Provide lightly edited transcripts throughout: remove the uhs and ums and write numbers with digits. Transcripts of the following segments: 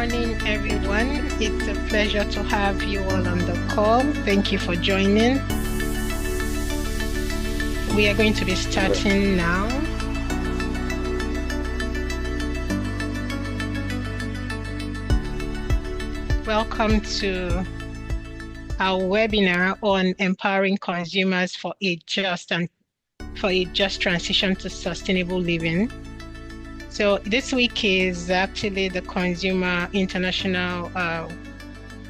morning, everyone. It's a pleasure to have you all on the call. Thank you for joining. We are going to be starting now. Welcome to our webinar on empowering consumers for a just transition to sustainable living. So this week is actually the International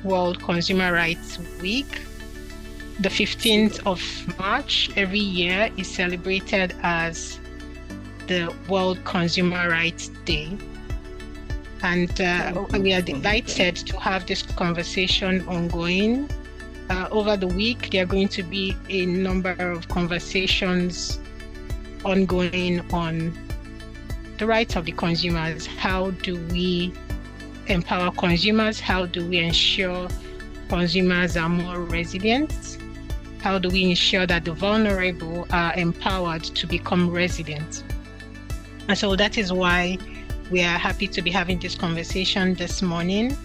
World Consumer Rights Week. The 15th of March every year is celebrated as the World Consumer Rights Day. And we are delighted to have this conversation ongoing. Over the week, there are going to be a number of conversations ongoing on the rights of the consumers. How do we empower consumers? How do we ensure consumers are more resilient? How do we ensure that the vulnerable are empowered to become resilient? And so that is why we are happy to be having this conversation this morning.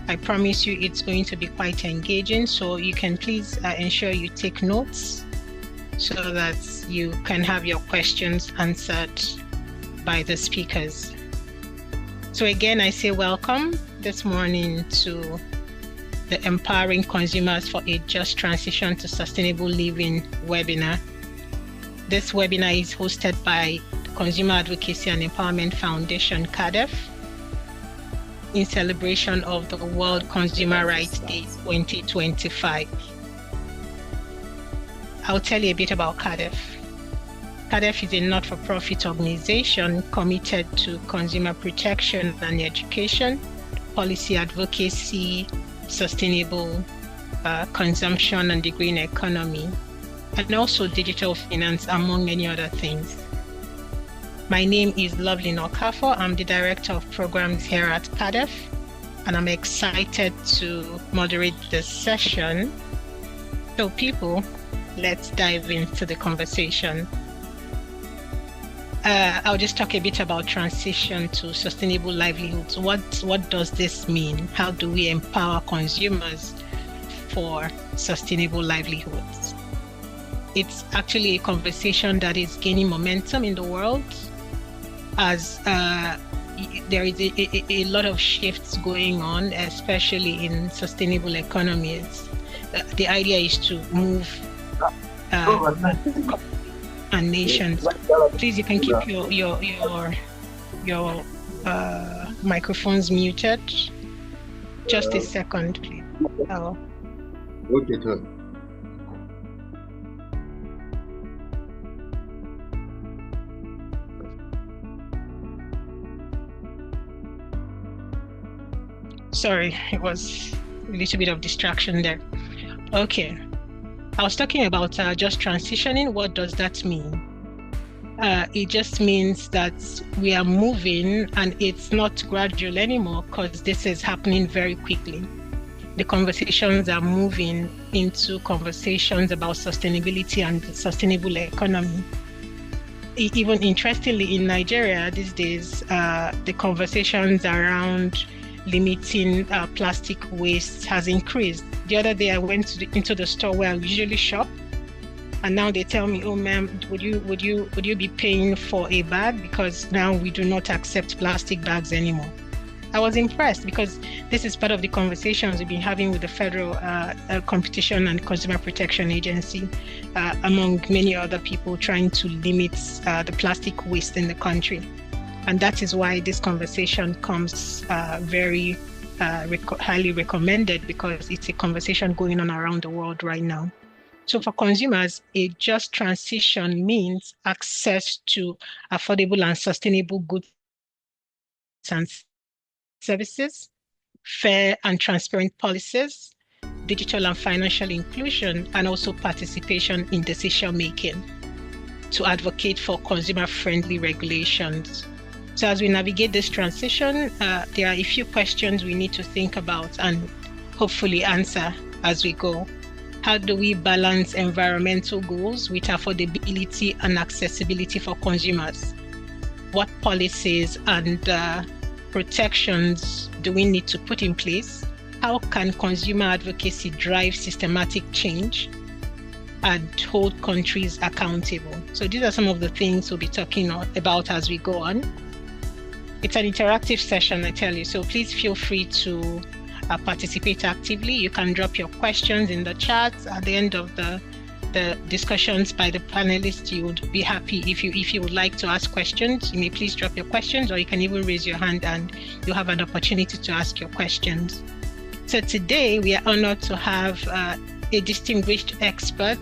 I promise you it's going to be quite engaging, so you can please ensure you take notes so that you can have your questions answered by the speakers. So again, I say welcome this morning to the Empowering Consumers for a Just Transition to Sustainable Living webinar. This webinar is hosted by the Consumer Advocacy and Empowerment Foundation, CADEF, in celebration of the World Consumer Rights Day 2025. I'll tell you a bit about CADEF. CADEF is a not-for-profit organization committed to consumer protection and education, policy advocacy, sustainable consumption and the green economy, and also digital finance, among many other things. My name is Ndukwe-Okafor. I'm the Director of Programs here at CADEF, and I'm excited to moderate this session. So people, let's dive into the conversation. I'll just talk a bit about transition to sustainable livelihoods. What does this mean? How do we empower consumers for sustainable livelihoods? It's actually a conversation that is gaining momentum in the world as there is a lot of shifts going on, especially in sustainable economies. The idea is to move and nations. Please, you can keep your microphones muted. Just a second, please. Oh. Okay, sir. Sorry, it was a little bit of distraction there. Okay. I was talking about just transitioning. What does that mean? It just means that we are moving and it's not gradual anymore because this is happening very quickly. The conversations are moving into conversations about sustainability and the sustainable economy. Even interestingly, in Nigeria these days, the conversations around limiting plastic waste has increased. The other day I went into the store where I usually shop, and now they tell me, "Oh, ma'am, would you be paying for a bag because now we do not accept plastic bags anymore?" I was impressed because this is part of the conversations we've been having with the Federal Competition and Consumer Protection Agency, among many other people trying to limit the plastic waste in the country. And that is why this conversation comes very highly recommended, because it's a conversation going on around the world right now. So for consumers, a just transition means access to affordable and sustainable goods and services, fair and transparent policies, digital and financial inclusion, and also participation in decision making to advocate for consumer-friendly regulations. So as we navigate this transition, there are a few questions we need to think about and hopefully answer as we go. How do we balance environmental goals with affordability and accessibility for consumers? What policies and protections do we need to put in place? How can consumer advocacy drive systematic change and hold countries accountable? So these are some of the things we'll be talking about as we go on. It's an interactive session, I tell you, so please feel free to participate actively. You can drop your questions in the chat. At the end of the discussions by the panelists, you would be happy if you would like to ask questions. You may please drop your questions, or you can even raise your hand and you have an opportunity to ask your questions. So today we are honored to have a distinguished expert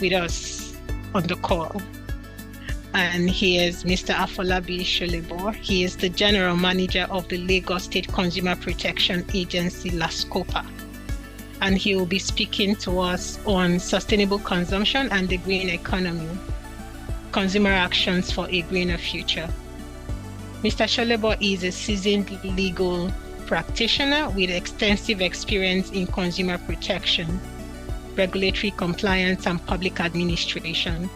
with us on the call. And he is Mr. Afolabi Solebo. He is the General Manager of the Lagos State Consumer Protection Agency, LASCOPA. And he will be speaking to us on sustainable consumption and the green economy, consumer actions for a greener future. Mr. Solebo is a seasoned legal practitioner with extensive experience in consumer protection, regulatory compliance, and public administration.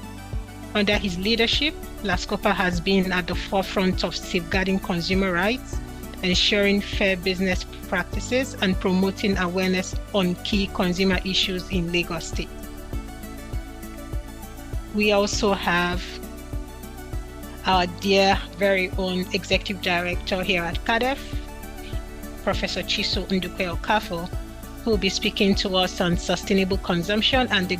Under his leadership, LASCOPA has been at the forefront of safeguarding consumer rights, ensuring fair business practices, and promoting awareness on key consumer issues in Lagos State. We also have our dear very own Executive Director here at CADEF, Professor Chiso Ndukwe-Okafor, who will be speaking to us on sustainable consumption, and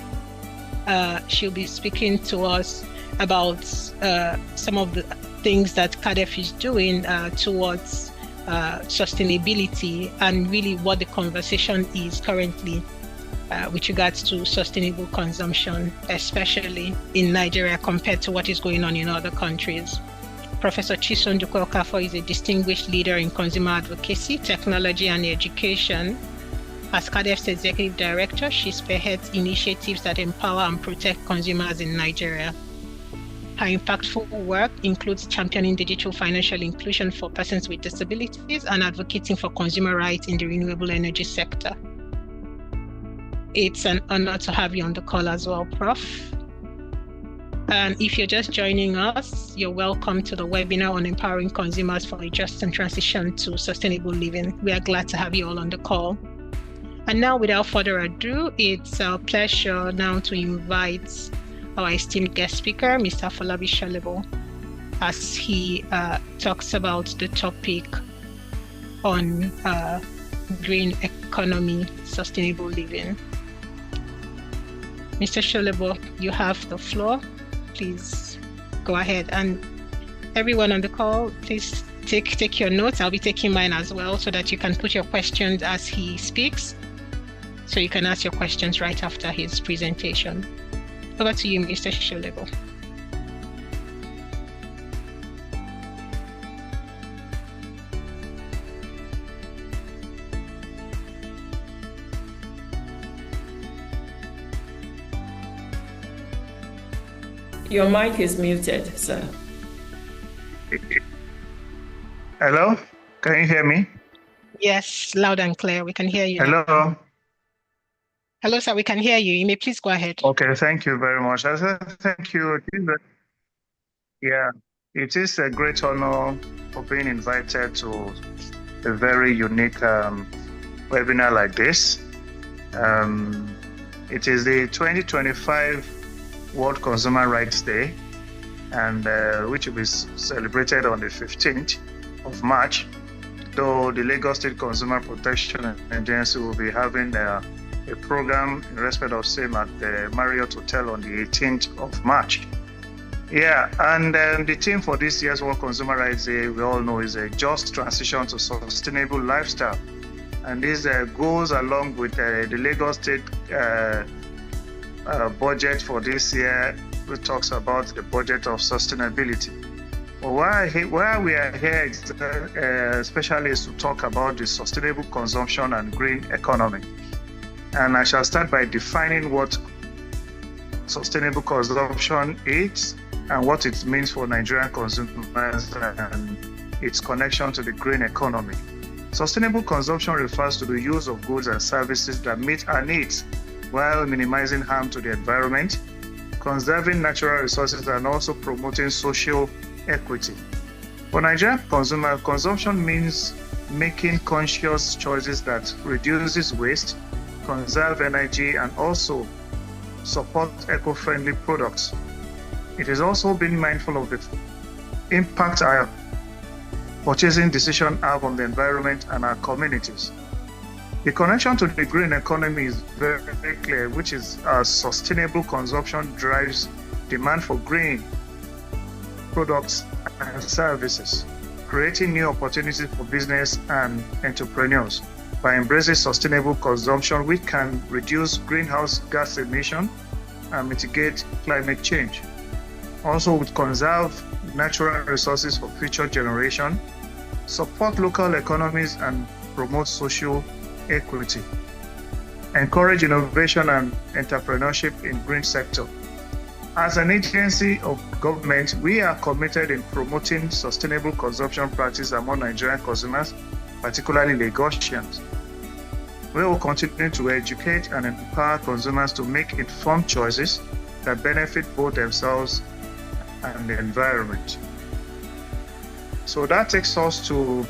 she'll be speaking to us about some of the things that CADEF is doing towards sustainability, and really what the conversation is currently with regards to sustainable consumption, especially in Nigeria compared to what is going on in other countries. Professor Chiso Ndukwe-Okafor is a distinguished leader in consumer advocacy, technology, and education. As CADEF's Executive Director, she spearheads initiatives that empower and protect consumers in Nigeria. Her impactful work includes championing digital financial inclusion for persons with disabilities and advocating for consumer rights in the renewable energy sector. It's an honor to have you on the call as well, Prof. And if you're just joining us, you're welcome to the webinar on empowering consumers for a just and transition to sustainable living. We are glad to have you all on the call. And now, without further ado, it's our pleasure now to invite our esteemed guest speaker, Mr. Afolabi Solebo, as he talks about the topic on green economy, sustainable living. Mr. Solebo, you have the floor. Please go ahead. And everyone on the call, please take your notes. I'll be taking mine as well, so that you can put your questions as he speaks. So you can ask your questions right after his presentation. Over to you, Mr. Solebo. Your mic is muted, sir. Hello? Can you hear me? Yes, loud and clear. We can hear you. Hello? Now. Hello, sir. We can hear you. You may please go ahead. Okay, thank you very much. I said thank you. Yeah, it is a great honor for being invited to a very unique webinar like this. It is the 2025 World Consumer Rights Day, and which will be celebrated on the 15th of March. Though the Lagos State Consumer Protection Agency will be having a program in respect of same at the Marriott Hotel on the 18th of March. Yeah, and the theme for this year's World Consumer Rights Day, we all know, is a just transition to sustainable lifestyle. And this goes along with the Lagos State budget for this year, which talks about the budget of sustainability. But why we are here especially is to talk about the sustainable consumption and green economy. And I shall start by defining what sustainable consumption is and what it means for Nigerian consumers and its connection to the green economy. Sustainable consumption refers to the use of goods and services that meet our needs while minimizing harm to the environment, conserving natural resources, and also promoting social equity. For Nigerian consumer, consumption means making conscious choices that reduces waste, conserve energy, and also support eco-friendly products. It is also being mindful of the impact our purchasing decisions have on the environment and our communities. The connection to the green economy is very, very clear, which is sustainable consumption drives demand for green products and services, creating new opportunities for business and entrepreneurs. By embracing sustainable consumption, we can reduce greenhouse gas emissions and mitigate climate change. Also, we conserve natural resources for future generations, support local economies, and promote social equity, encourage innovation and entrepreneurship in green sector. As an agency of government, we are committed in promoting sustainable consumption practice among Nigerian consumers, particularly Lagosians. We will continue to educate and empower consumers to make informed choices that benefit both themselves and the environment. So that takes us to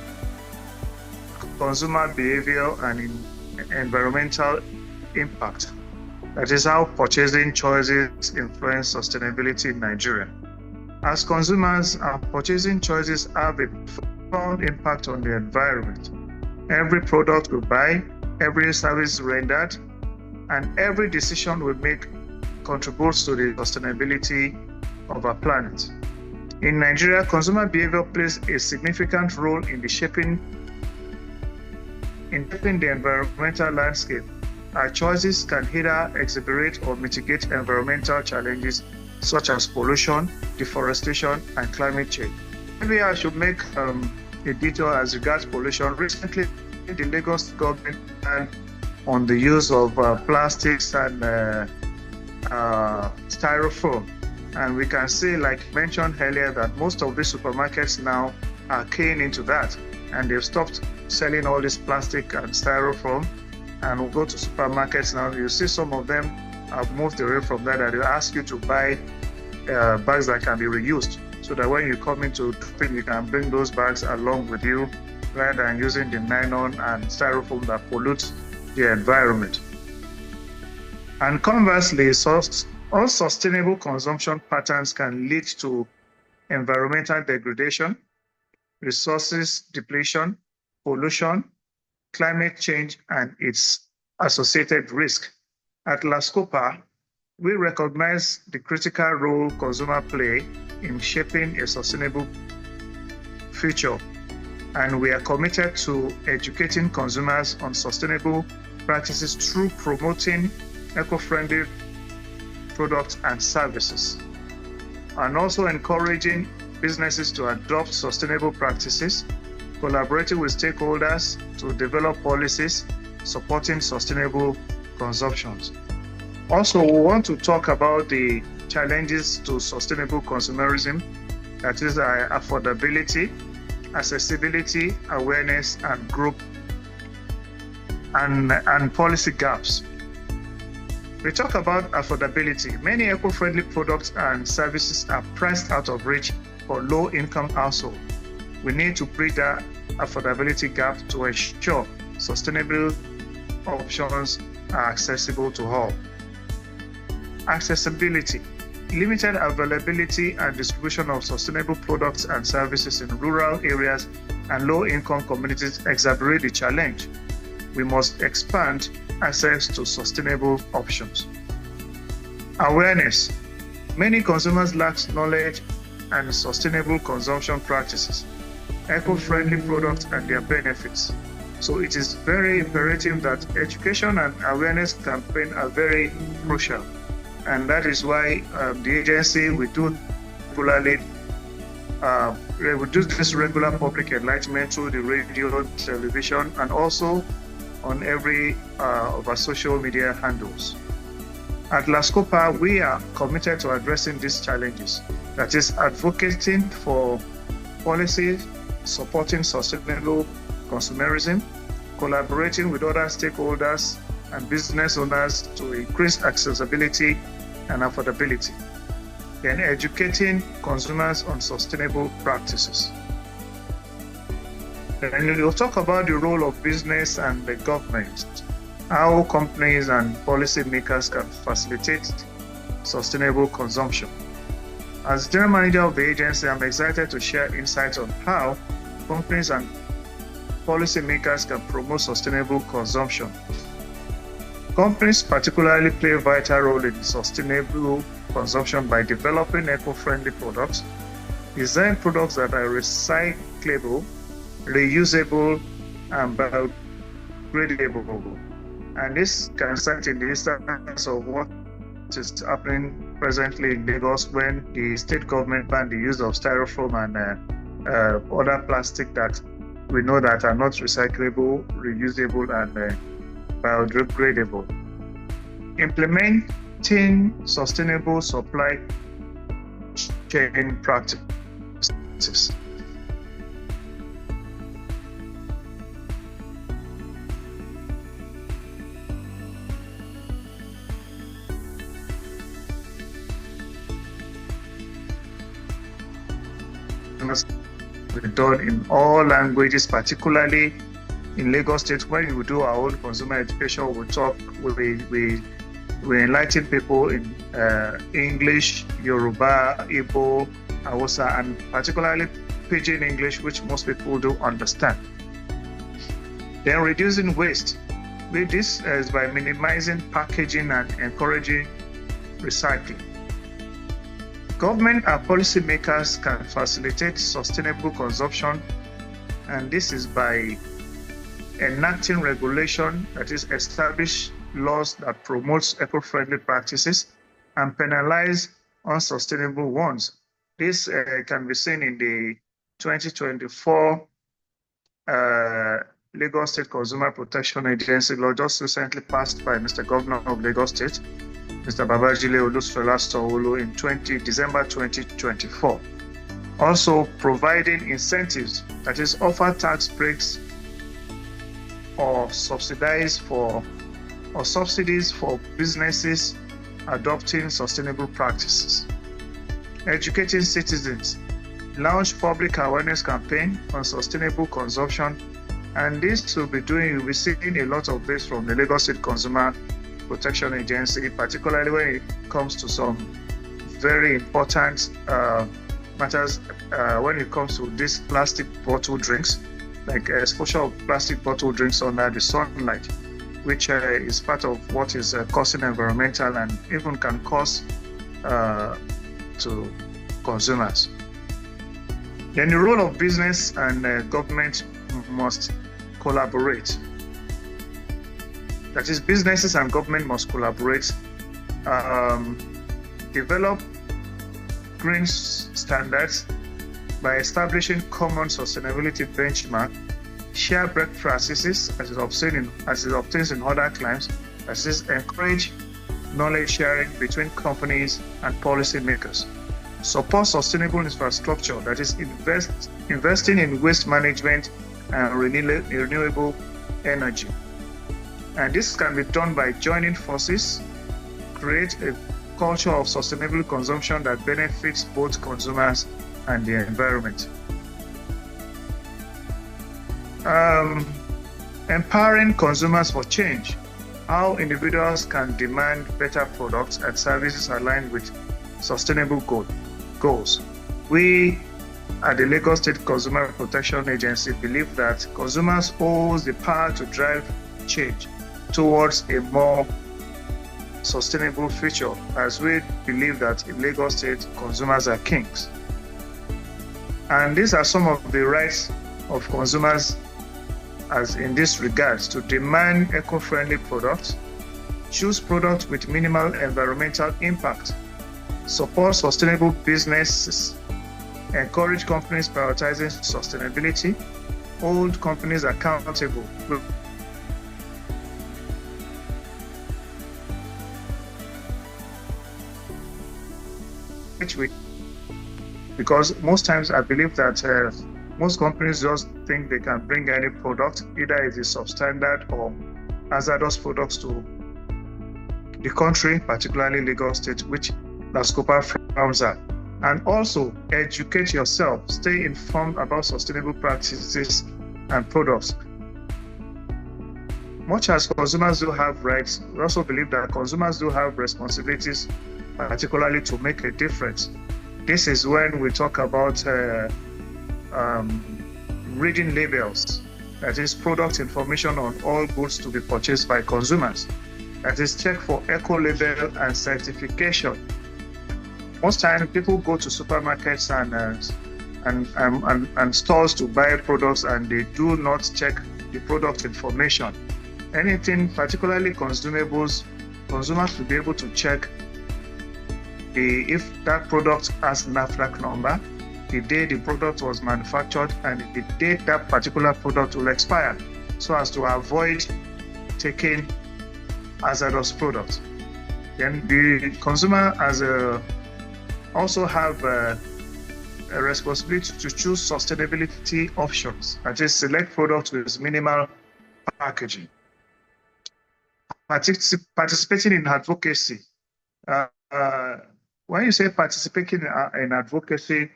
consumer behavior and environmental impact. That is how purchasing choices influence sustainability in Nigeria. As consumers, our purchasing choices have a profound impact on the environment. Every product we buy, every service rendered, and every decision we make contributes to the sustainability of our planet. In Nigeria, consumer behavior plays a significant role in shaping the environmental landscape. Our choices can either exacerbate or mitigate environmental challenges such as pollution, deforestation, and climate change. Maybe I should make a detour as regards pollution. Recently, the Lagos government banned on the use of plastics and styrofoam. And we can see, like mentioned earlier, that most of the supermarkets now are keying into that, and they've stopped selling all this plastic and styrofoam. And we'll go to supermarkets now, you see some of them have moved away from that, and they ask you to buy bags that can be reused, so that when you come into shopping, you can bring those bags along with you, rather than using the nylon and styrofoam that pollutes the environment. And conversely, unsustainable consumption patterns can lead to environmental degradation, resources depletion, pollution, climate change, and its associated risk. At LASCOPA, we recognize the critical role consumers play in shaping a sustainable future, and we are committed to educating consumers on sustainable practices through promoting eco-friendly products and services, and also encouraging businesses to adopt sustainable practices, collaborating with stakeholders to develop policies supporting sustainable consumptions. Also, we want to talk about the challenges to sustainable consumerism, that is affordability, accessibility, awareness, and group and policy gaps. We talk about affordability. Many eco-friendly products and services are priced out of reach for low-income households. We need to bridge that affordability gap to ensure sustainable options are accessible to all. Accessibility. Limited availability and distribution of sustainable products and services in rural areas and low-income communities exacerbate the challenge. We must expand access to sustainable options. Awareness. Many consumers lack knowledge and sustainable consumption practices, eco-friendly products, and their benefits. So it is very imperative that education and awareness campaigns are very crucial. And that is why the agency, we do this regular public enlightenment through the radio, television, and also on every of our social media handles. At LASCOPA, we are committed to addressing these challenges. That is, advocating for policies, supporting sustainable consumerism, collaborating with other stakeholders and business owners to increase accessibility and affordability, then educating consumers on sustainable practices. And we'll talk about the role of business and the government, how companies and policymakers can facilitate sustainable consumption. As General Manager of the agency, I'm excited to share insights on how companies and policymakers can promote sustainable consumption. Companies particularly play a vital role in sustainable consumption by developing eco-friendly products, design products that are recyclable, reusable, and biodegradable. And this can start in the instance of what is happening presently in Lagos when the state government banned the use of styrofoam and other plastic that we know that are not recyclable, reusable, and biodegradable. Implementing sustainable supply chain practices. Done in all languages, particularly in Lagos State. When we do our own consumer education, we enlighten people in English, Yoruba, Igbo, Hausa, and particularly Pidgin English, which most people do understand. Then reducing waste. With this is by minimizing packaging and encouraging recycling. Government and policymakers can facilitate sustainable consumption, and this is by enacting regulation, that is, establish laws that promotes eco-friendly practices and penalize unsustainable ones. This can be seen in the 2024 Lagos State Consumer Protection Agency law just recently passed by Mr. Governor of Lagos State, Mr. Babajide Olusola Sanwo-Olu in December 2024. Also providing incentives, that is, offer tax breaks or subsidies for businesses adopting sustainable practices. Educating citizens, launch public awareness campaign on sustainable consumption, and this will be you'll be seeing a lot of this from the Lagos State Consumer Protection Agency, particularly when it comes to some very important matters when it comes to these plastic bottle drinks, like exposure of plastic bottle drinks under the sunlight, which is part of what is causing environmental and even can cause to consumers. Then the role of business and government must collaborate. That is, businesses and government must collaborate, develop green standards by establishing common sustainability benchmark, share best practices as it obtains in other climes, that is, encourage knowledge sharing between companies and policymakers, support sustainable infrastructure, that is, investing in waste management and renewable energy. And this can be done by joining forces, create a culture of sustainable consumption that benefits both consumers and the environment. Empowering consumers for change, how individuals can demand better products and services aligned with sustainable goals. We at the Lagos State Consumer Protection Agency believe that consumers hold the power to drive change towards a more sustainable future, as we believe that in Lagos State, consumers are kings. And these are some of the rights of consumers as in this regards: to demand eco-friendly products, choose products with minimal environmental impact, support sustainable businesses, encourage companies prioritizing sustainability, hold companies accountable. Because most times I believe that most companies just think they can bring any product, either it is substandard or hazardous products, to the country, particularly Lagos State, which LASCOPA frowns at. And also educate yourself, stay informed about sustainable practices and products. Much as consumers do have rights, we also believe that consumers do have responsibilities, particularly to make a difference. This is when we talk about reading labels, that is product information on all goods to be purchased by consumers. That is check for eco-label and certification. Most times people go to supermarkets and stores to buy products and they do not check the product information. Anything, particularly consumables, consumers will be able to check if that product has NAFDAC number, the day the product was manufactured, and the date that particular product will expire, so as to avoid taking hazardous products. Then the consumer also have a responsibility to choose sustainability options, that is, select products with minimal packaging. Participating in advocacy. When you say participating in advocacy,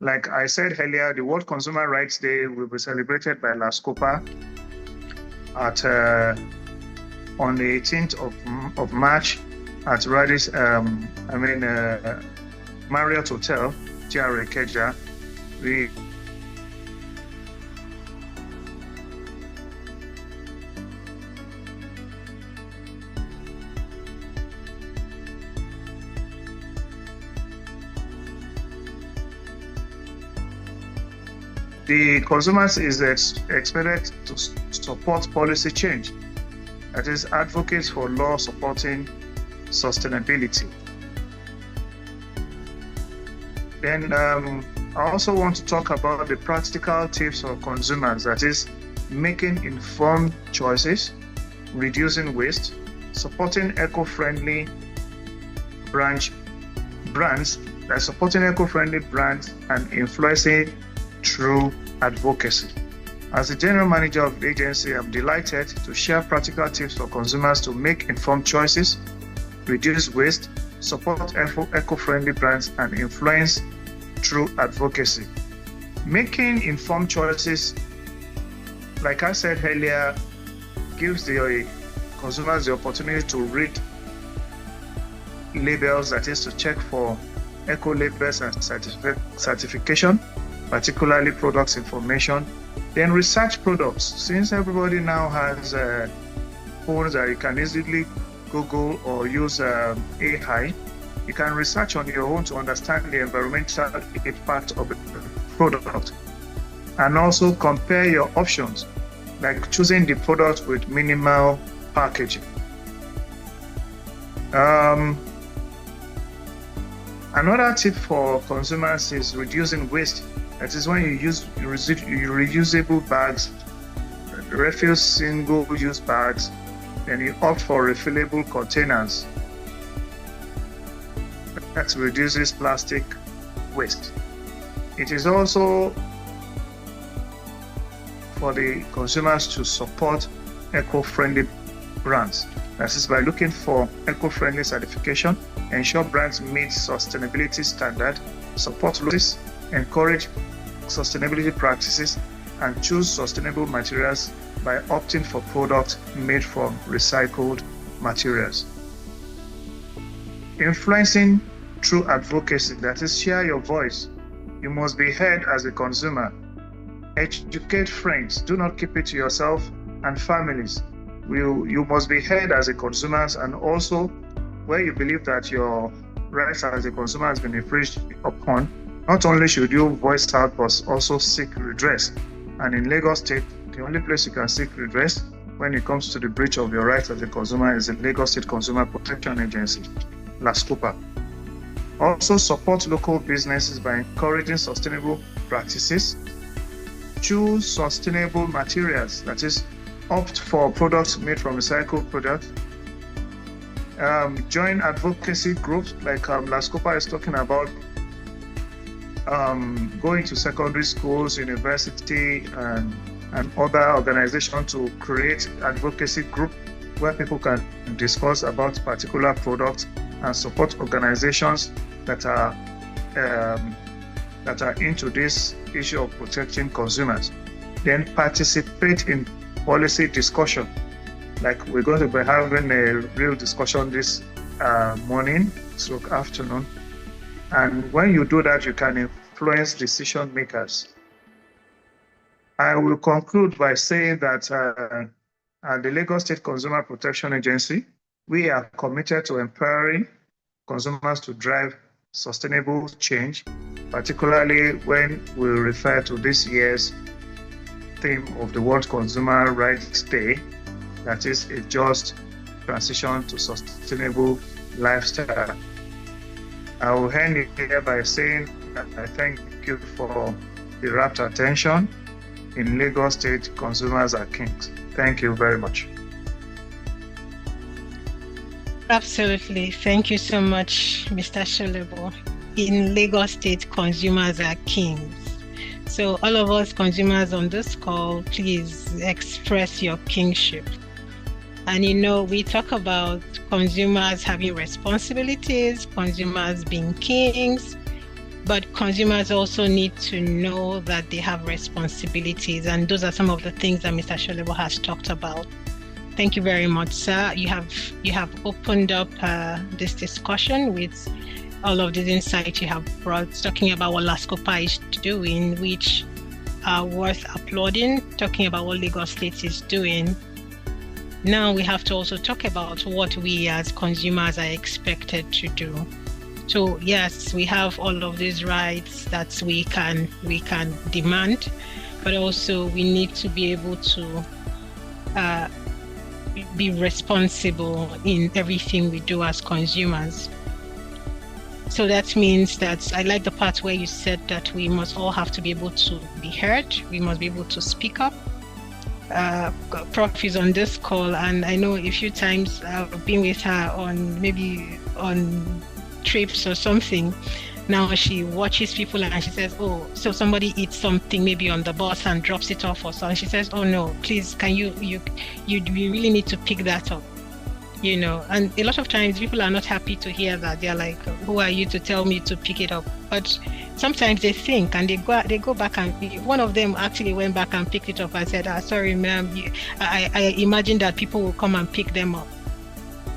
like I said earlier, the World Consumer Rights Day will be celebrated by LASCOPA on the 18th of March at Radis, Marriott Hotel, GRA Ikeja. The consumers is expected to support policy change, that is, advocates for law supporting sustainability. Then I also want to talk about the practical tips for consumers, that is, making informed choices, reducing waste, supporting eco-friendly brands, and influencing through advocacy. As the general manager of the agency, I'm delighted to share practical tips for consumers to make informed choices, reduce waste, support eco-friendly brands, and influence through advocacy. Making informed choices, like I said earlier, gives the consumers the opportunity to read labels, that is, to check for eco-labels and certification, particularly products information. Then research products. Since everybody now has phones that you can easily Google or use AI, you can research on your own to understand the environmental impact of the product, and also compare your options, like choosing the product with minimal packaging. Another tip for consumers is reducing waste. That is when you use reusable bags, refuse single-use bags, then you opt for refillable containers. That reduces plastic waste. It is also for the consumers to support eco-friendly brands. That is by looking for eco-friendly certification, ensure brands meet sustainability standards, support losses, encourage sustainability practices, and choose sustainable materials by opting for products made from recycled materials. Influencing through advocacy, that is, share your voice. You must be heard as a consumer. Educate friends. Do not keep it to yourself and families. You must be heard as a consumer, and also where you believe that your rights as a consumer has been infringed upon, not only should you voice out, but also seek redress. And in Lagos State, the only place you can seek redress when it comes to the breach of your rights as a consumer is the Lagos State Consumer Protection Agency, LASCOPA. Also support local businesses by encouraging sustainable practices. Choose sustainable materials, that is, opt for products made from recycled products. Join advocacy groups like LASCOPA is talking about, going to secondary schools, university, and other organizations to create advocacy group where people can discuss about particular products and support organizations that are into this issue of protecting consumers. then participate in policy discussion. Like we're going to be having a real discussion this morning, so afternoon. And when you do that, you can influence decision makers. I will conclude by saying that at the Lagos State Consumer Protection Agency, we are committed to empowering consumers to drive sustainable change, particularly when we refer to this year's theme of the World Consumer Rights Day, that is a just transition to sustainable lifestyle. I will end it here by saying that I thank you for the rapt attention. In Lagos State, consumers are kings. Thank you very much. Absolutely. Thank you so much, Mr. Solebo. In Lagos State, consumers are kings. So all of us consumers on this call, please express your kingship. And we talk about consumers having responsibilities, consumers being kings, but consumers also need to know that they have responsibilities. And those are some of the things that Mr. Solebo has talked about. Thank you very much, sir. You have opened up this discussion with all of these insights you have brought, talking about what LASCOPA is doing, which are worth applauding, talking about what Lagos State is doing. Now we have to also talk about what we as consumers are expected to do. So yes, we have all of these rights that we can demand, but also we need to be able to be responsible in everything we do as consumers. So that means that I like the part where you said that we must all have to be able to be heard. We must be able to speak up. Prof is on this call, and I know a few times I've been with her on trips or something. Now she watches people and she says, oh, so somebody eats something maybe on the bus and drops it off or so. And she says, oh no, please, can you really need to pick that up. And a lot of times people are not happy to hear that. They're like, who are you to tell me to pick it up? But sometimes they think and they go back, and one of them actually went back and picked it up and said, sorry, ma'am, I imagine that people will come and pick them up.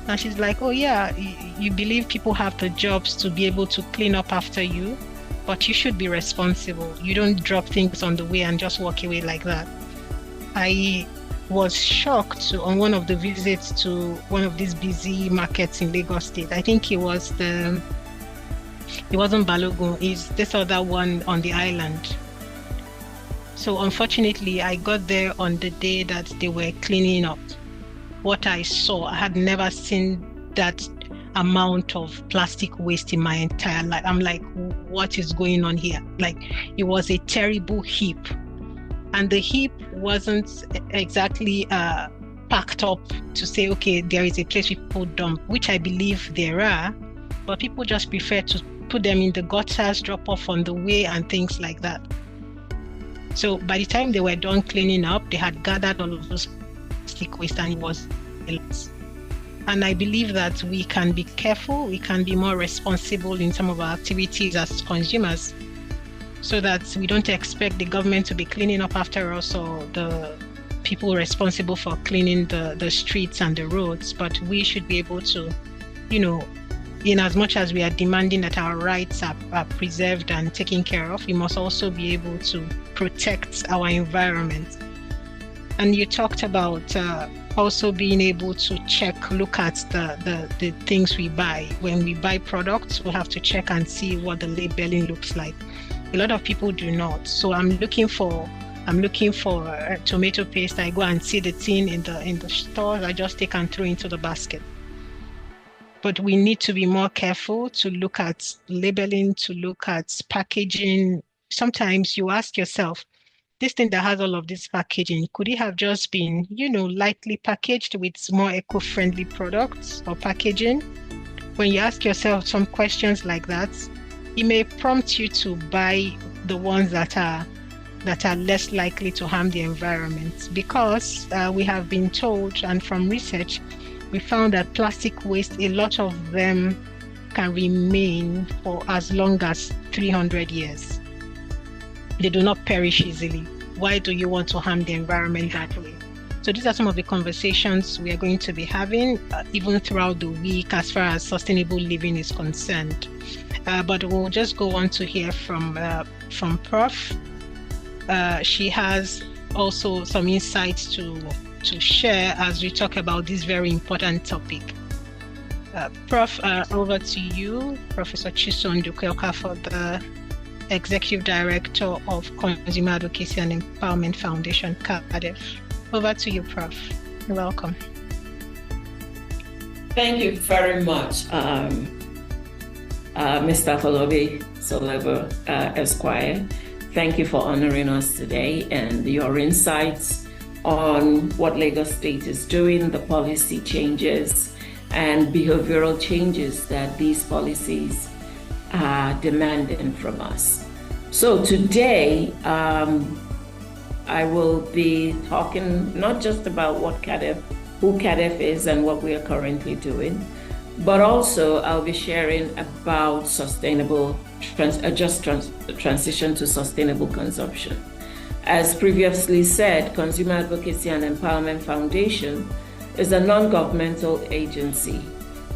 And she's like, oh yeah, you believe people have the jobs to be able to clean up after you, but you should be responsible. You don't drop things on the way and just walk away like that. I was shocked on one of the visits to one of these busy markets in Lagos State. I think it wasn't Balogun, it's this other one on the island. So unfortunately, I got there on the day that they were cleaning up. What I saw, I had never seen that amount of plastic waste in my entire life. I'm like, what is going on here? Like, it was a terrible heap. And the heap wasn't exactly packed up to say, okay, there is a place people dump, which I believe there are, but people just prefer to put them in the gutters, drop off on the way and things like that. So by the time they were done cleaning up, they had gathered all of those plastic waste and it was a lot. And I believe that we can be careful, we can be more responsible in some of our activities as consumers, so that we don't expect the government to be cleaning up after us or the people responsible for cleaning the streets and the roads. But we should be able to, in as much as we are demanding that our rights are preserved and taken care of, we must also be able to protect our environment. And you talked about also being able to look at the things we buy. When we buy products, we have to check and see what the labeling looks like. A lot of people do not. So I'm looking for tomato paste. I go and see the tin in the stores. I just take and throw into the basket. But we need to be more careful to look at labeling, to look at packaging. Sometimes you ask yourself, this thing that has all of this packaging, could it have just been, lightly packaged with more eco-friendly products or packaging? When you ask yourself some questions like that, it may prompt you to buy the ones that are less likely to harm the environment, because we have been told, and from research, we found that plastic waste, a lot of them can remain for as long as 300 years. They do not perish easily. why do you want to harm the environment that way? So these are some of the conversations we are going to be having even throughout the week as far as sustainable living is concerned. But we'll just go on to hear from Prof. She has also some insights to share as we talk about this very important topic. Prof, over to you, Professor Chiso Ndukwe-Okafor, the Executive Director of Consumer Advocacy and Empowerment Foundation, CADEF. Over to you, Prof. You're welcome. Thank you very much, Mr. Afolabi, Solebo, Esquire. Thank you for honoring us today and your insights on what Lagos State is doing, the policy changes and behavioral changes that these policies are demanding from us. So today, I will be talking not just about who CADEF is and what we are currently doing, but also I'll be sharing about transition to sustainable consumption. As previously said, Consumer Advocacy and Empowerment Foundation is a non-governmental agency.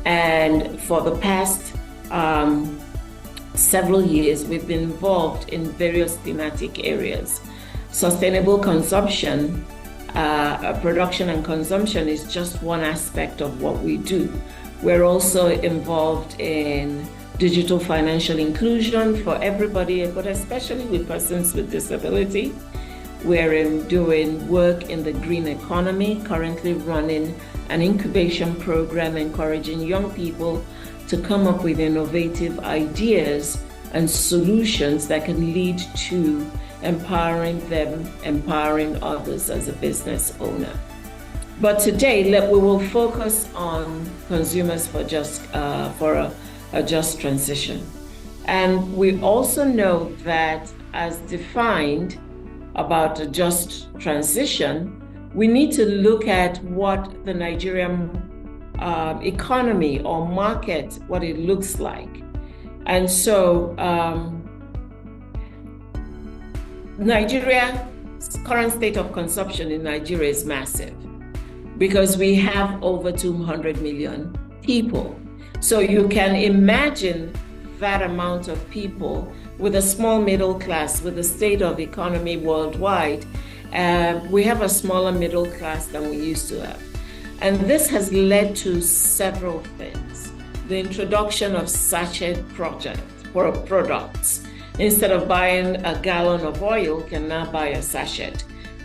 And for the past several years, we've been involved in various thematic areas. Sustainable consumption, production and consumption is just one aspect of what we do. We're also involved in digital financial inclusion for everybody, but especially with persons with disability. We're doing work in the green economy, currently running an incubation program encouraging young people to come up with innovative ideas and solutions that can lead to empowering them, empowering others as a business owner. But today, we will focus on consumers for a just transition. And we also know that as defined about a just transition, we need to look at what the Nigerian economy or market, what it looks like. And so Nigeria's current state of consumption in Nigeria is massive because we have over 200 million people. So you can imagine that amount of people with a small middle class, with the state of economy worldwide. We have a smaller middle class than we used to have. And this has led to several things. The introduction of sachet products. Instead of buying a gallon of oil, can now buy a sachet,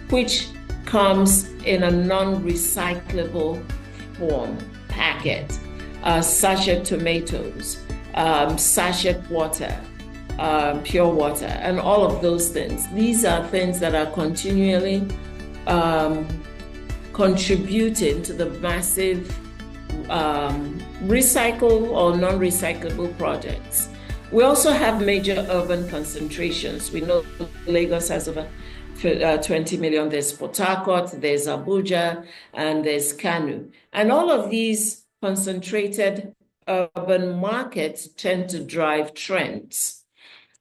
which comes in a non-recyclable form packet. Sachet tomatoes, sachet water, pure water, and all of those things. These are things that are continually contributing to the massive recycle or non-recyclable projects. We also have major urban concentrations. We know Lagos has over 20 million. There's Port Harcourt, there's Abuja, and there's Kano. And all of these concentrated urban markets tend to drive trends.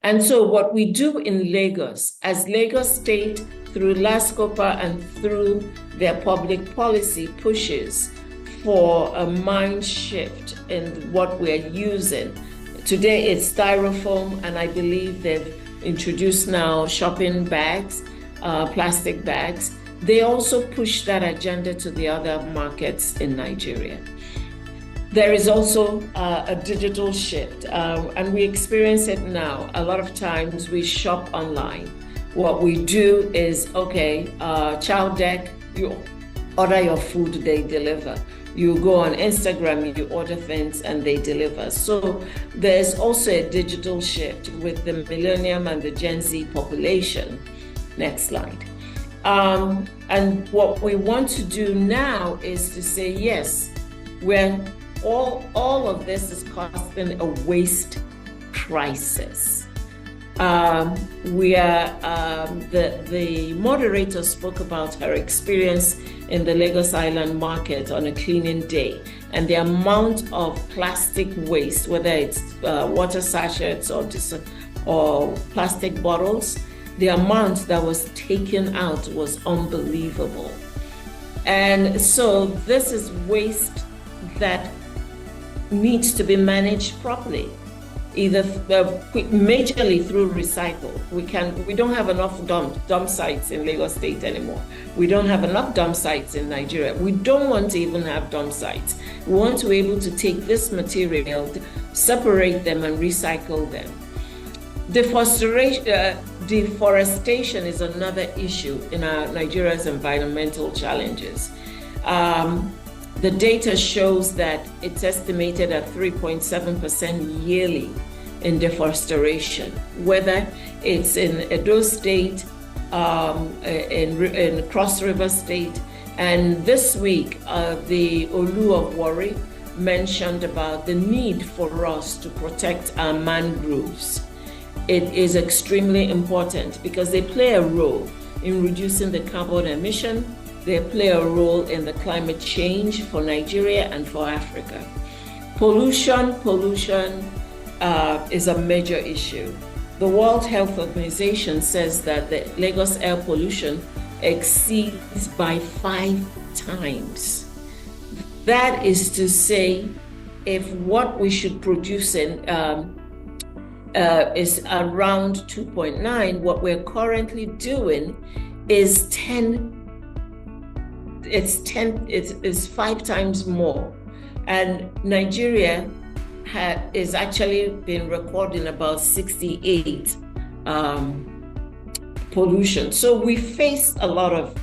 And so what we do in Lagos, as Lagos State, through LASCOPA and through their public policy pushes for a mind shift in what we're using. Today it's styrofoam, and I believe they've introduced now shopping bags, plastic bags. They also push that agenda to the other markets in Nigeria. There is also a digital shift, and we experience it now. A lot of times we shop online. What we do is, child deck, you order your food, they deliver. You go on Instagram, you order things, and they deliver. So there's also a digital shift with the millennium and the Gen Z population. Next slide. And what we want to do now is to say, yes, when all of this is causing a waste crisis. The moderator spoke about her experience in the Lagos Island market on a cleaning day, and the amount of plastic waste, whether it's water sachets or plastic bottles, The amount that was taken out was unbelievable. And so this is waste that needs to be managed properly, either majorly through recycle. We don't have enough dump sites in Lagos State anymore. We don't have enough dump sites in Nigeria. We don't want to even have dump sites. We want to be able to take this material, separate them and recycle them. Deforestation is another issue in Nigeria's environmental challenges. The data shows that it's estimated at 3.7% yearly in deforestation, whether it's in Edo State, in Cross River State. And this week, the Olu of Warri mentioned about the need for us to protect our mangroves. It is extremely important because they play a role in reducing the carbon emission. They play a role in the climate change for Nigeria and for Africa. Pollution is a major issue. The World Health Organization says that the Lagos air pollution exceeds by 5 times. That is to say, if what we should produce in is around 2.9, what we're currently doing is 5 times more. And Nigeria is actually been recording about 68 pollution. So we face a lot of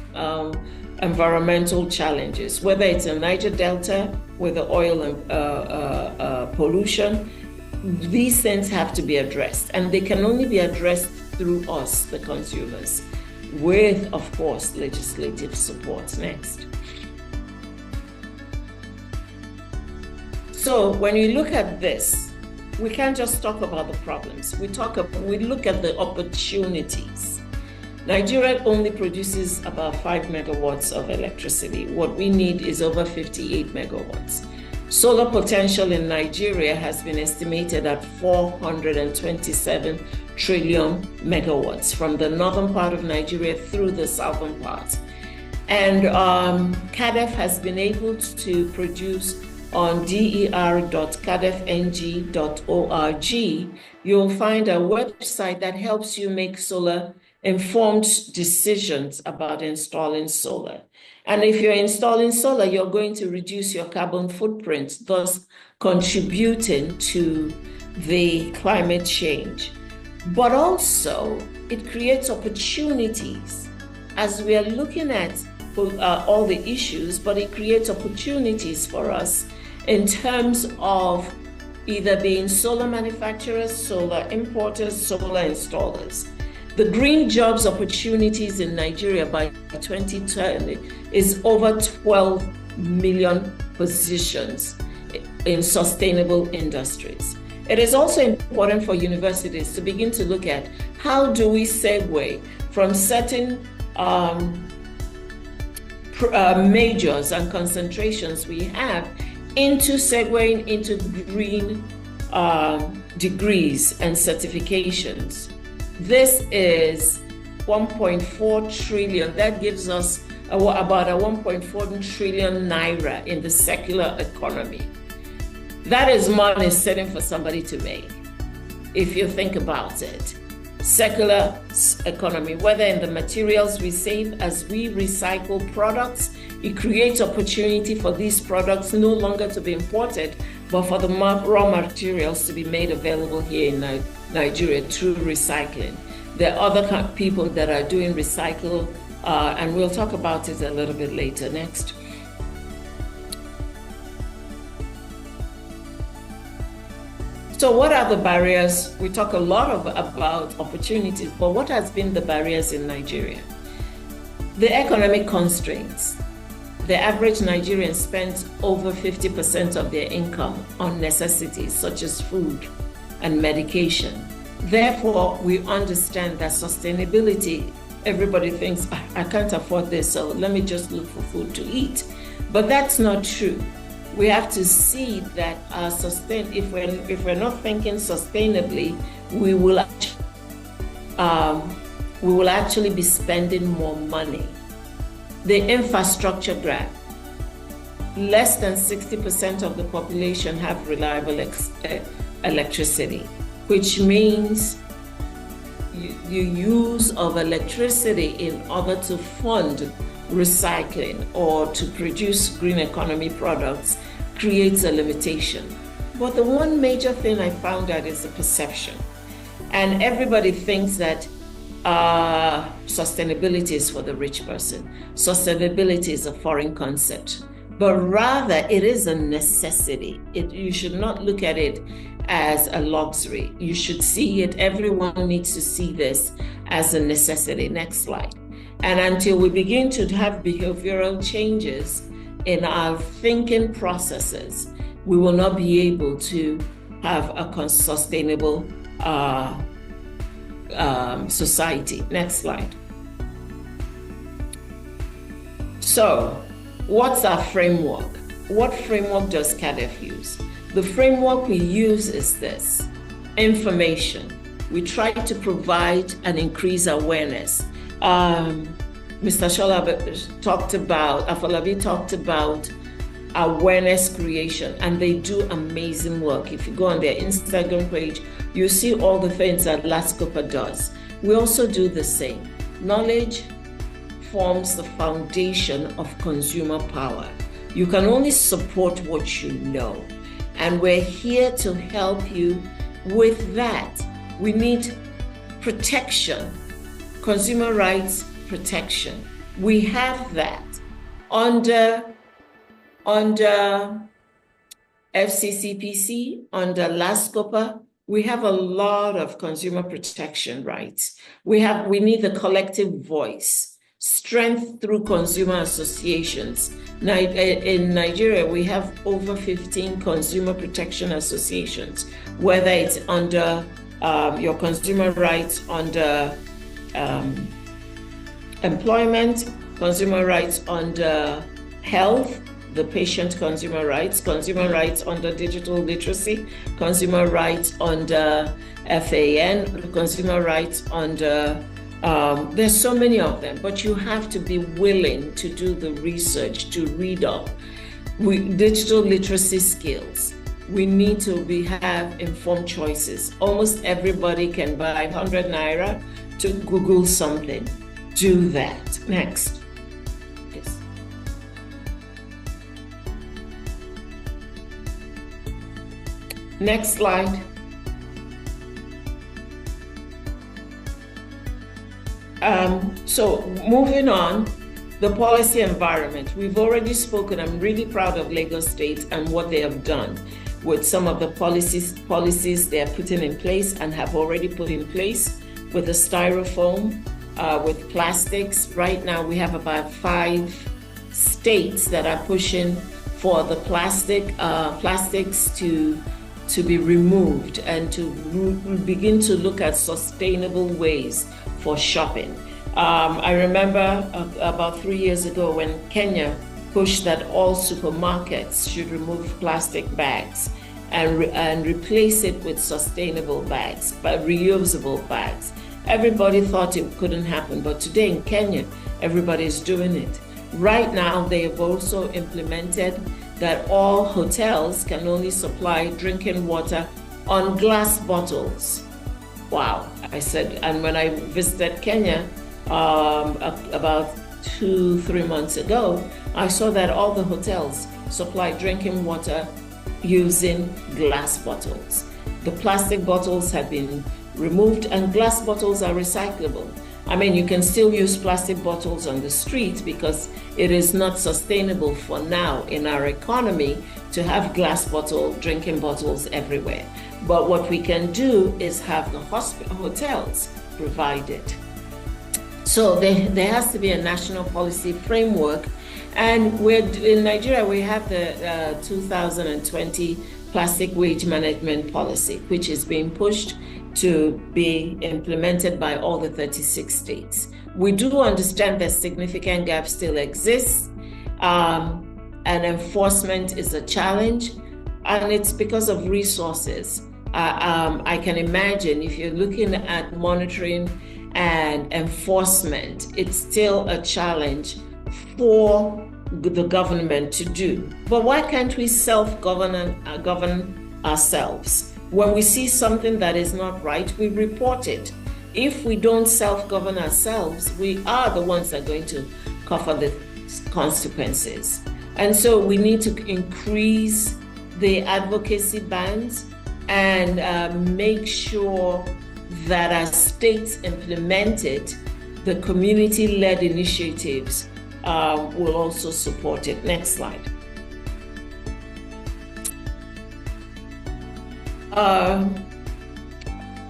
environmental challenges, whether it's in Niger Delta with the oil and pollution. These things have to be addressed, and they can only be addressed through us, the consumers, with, of course, legislative support. Next. So when you look at this, we can't just talk about the problems. We look at the opportunities. Nigeria only produces about 5 megawatts of electricity. What we need is over 58 megawatts. Solar potential in Nigeria has been estimated at 427 trillion megawatts from the northern part of Nigeria through the southern part. And CADEF has been able to produce on der.cadefng.org, you'll find a website that helps you make informed decisions about installing solar. And if you're installing solar, you're going to reduce your carbon footprint, thus contributing to the climate change. But also, it creates opportunities as we are looking at all the issues, but it creates opportunities for us in terms of either being solar manufacturers, solar importers, solar installers. The green jobs opportunities in Nigeria by 2020 is over 12 million positions in sustainable industries. It is also important for universities to begin to look at how do we segue from certain majors and concentrations we have into segueing into green degrees and certifications. This is 1.4 trillion. That gives us about a 1.4 trillion naira in the circular economy. That is money sitting for somebody to make, if you think about it. Circular economy, whether in the materials we save as we recycle products, it creates opportunity for these products no longer to be imported, but for the raw materials to be made available here in Nigeria through recycling. There are other people that are doing recycle, and we'll talk about it a little bit later. Next. So what are the barriers? We talk a lot about opportunities, but what has been the barriers in Nigeria? The economic constraints. The average Nigerian spends over 50% of their income on necessities such as food and medication. Therefore, we understand that sustainability, everybody thinks, I can't afford this, so let me just look for food to eat. But that's not true. We have to see that if we're not thinking sustainably, we will we will actually be spending more money. The infrastructure grant, less than 60% of the population have reliable electricity, which means the use of electricity in order to fund recycling or to produce green economy products creates a limitation. But the one major thing I found out is the perception. And everybody thinks that sustainability is for the rich person. Sustainability is a foreign concept, but rather it is a necessity. You should not look at it as a luxury. You should see it, everyone needs to see this as a necessity. Next slide. And until we begin to have behavioral changes in our thinking processes, we will not be able to have a sustainable society. Next slide. So, what's our framework? What framework does CADEF use? The framework we use is this: information. We try to provide and increase awareness. Mr. Solebo talked about, Afolabi talked about awareness creation, and they do amazing work. If you go on their Instagram page, you see all the things that LASCOPA does. We also do the same. Knowledge forms the foundation of consumer power. You can only support what you know. And we're here to help you with that. We need protection, consumer rights protection. We have that under FCCPC, under LASCOPA. We have a lot of consumer protection rights. We need the collective voice, strength through consumer associations. Now, in Nigeria, we have over 15 consumer protection associations, whether it's under your consumer rights under employment, consumer rights under health, the patient consumer rights under digital literacy, consumer rights under FAN, consumer rights under, there's so many of them, but you have to be willing to do the research, to read up. Digital literacy skills. We need to have informed choices. Almost everybody can buy 100 Naira to Google something. Do that. Next. Yes. Next slide. So moving on, the policy environment. We've already spoken. I'm really proud of Lagos State and what they have done with some of the policies they are putting in place and have already put in place with the styrofoam, with plastics. Right now, we have about 5 states that are pushing for the plastics to be removed and to begin to look at sustainable ways for shopping. I remember about 3 years ago when Kenya pushed that all supermarkets should remove plastic bags and replace it with sustainable bags, but reusable bags. Everybody thought it couldn't happen, but today in Kenya, everybody is doing it. Right now, they have also implemented that all hotels can only supply drinking water on glass bottles. Wow, I said, and when I visited Kenya about 2-3 months ago, I saw that all the hotels supply drinking water using glass bottles. The plastic bottles have been removed and glass bottles are recyclable. I mean, you can still use plastic bottles on the street because it is not sustainable for now in our economy to have glass drinking bottles everywhere. But what we can do is have the hotels provide it. So there has to be a national policy framework. And in Nigeria, we have the 2020 Plastic Waste Management Policy, which is being pushed to be implemented by all the 36 states. We do understand that significant gaps still exist, and enforcement is a challenge, and it's because of resources. I can imagine if you're looking at monitoring and enforcement, it's still a challenge for the government to do. But why can't we self-govern ourselves? When we see something that is not right, we report it. If we don't self-govern ourselves, we are the ones that are going to cover the consequences. And so we need to increase the advocacy bands and make sure that as states implement it, the community-led initiatives will also support it. Next slide.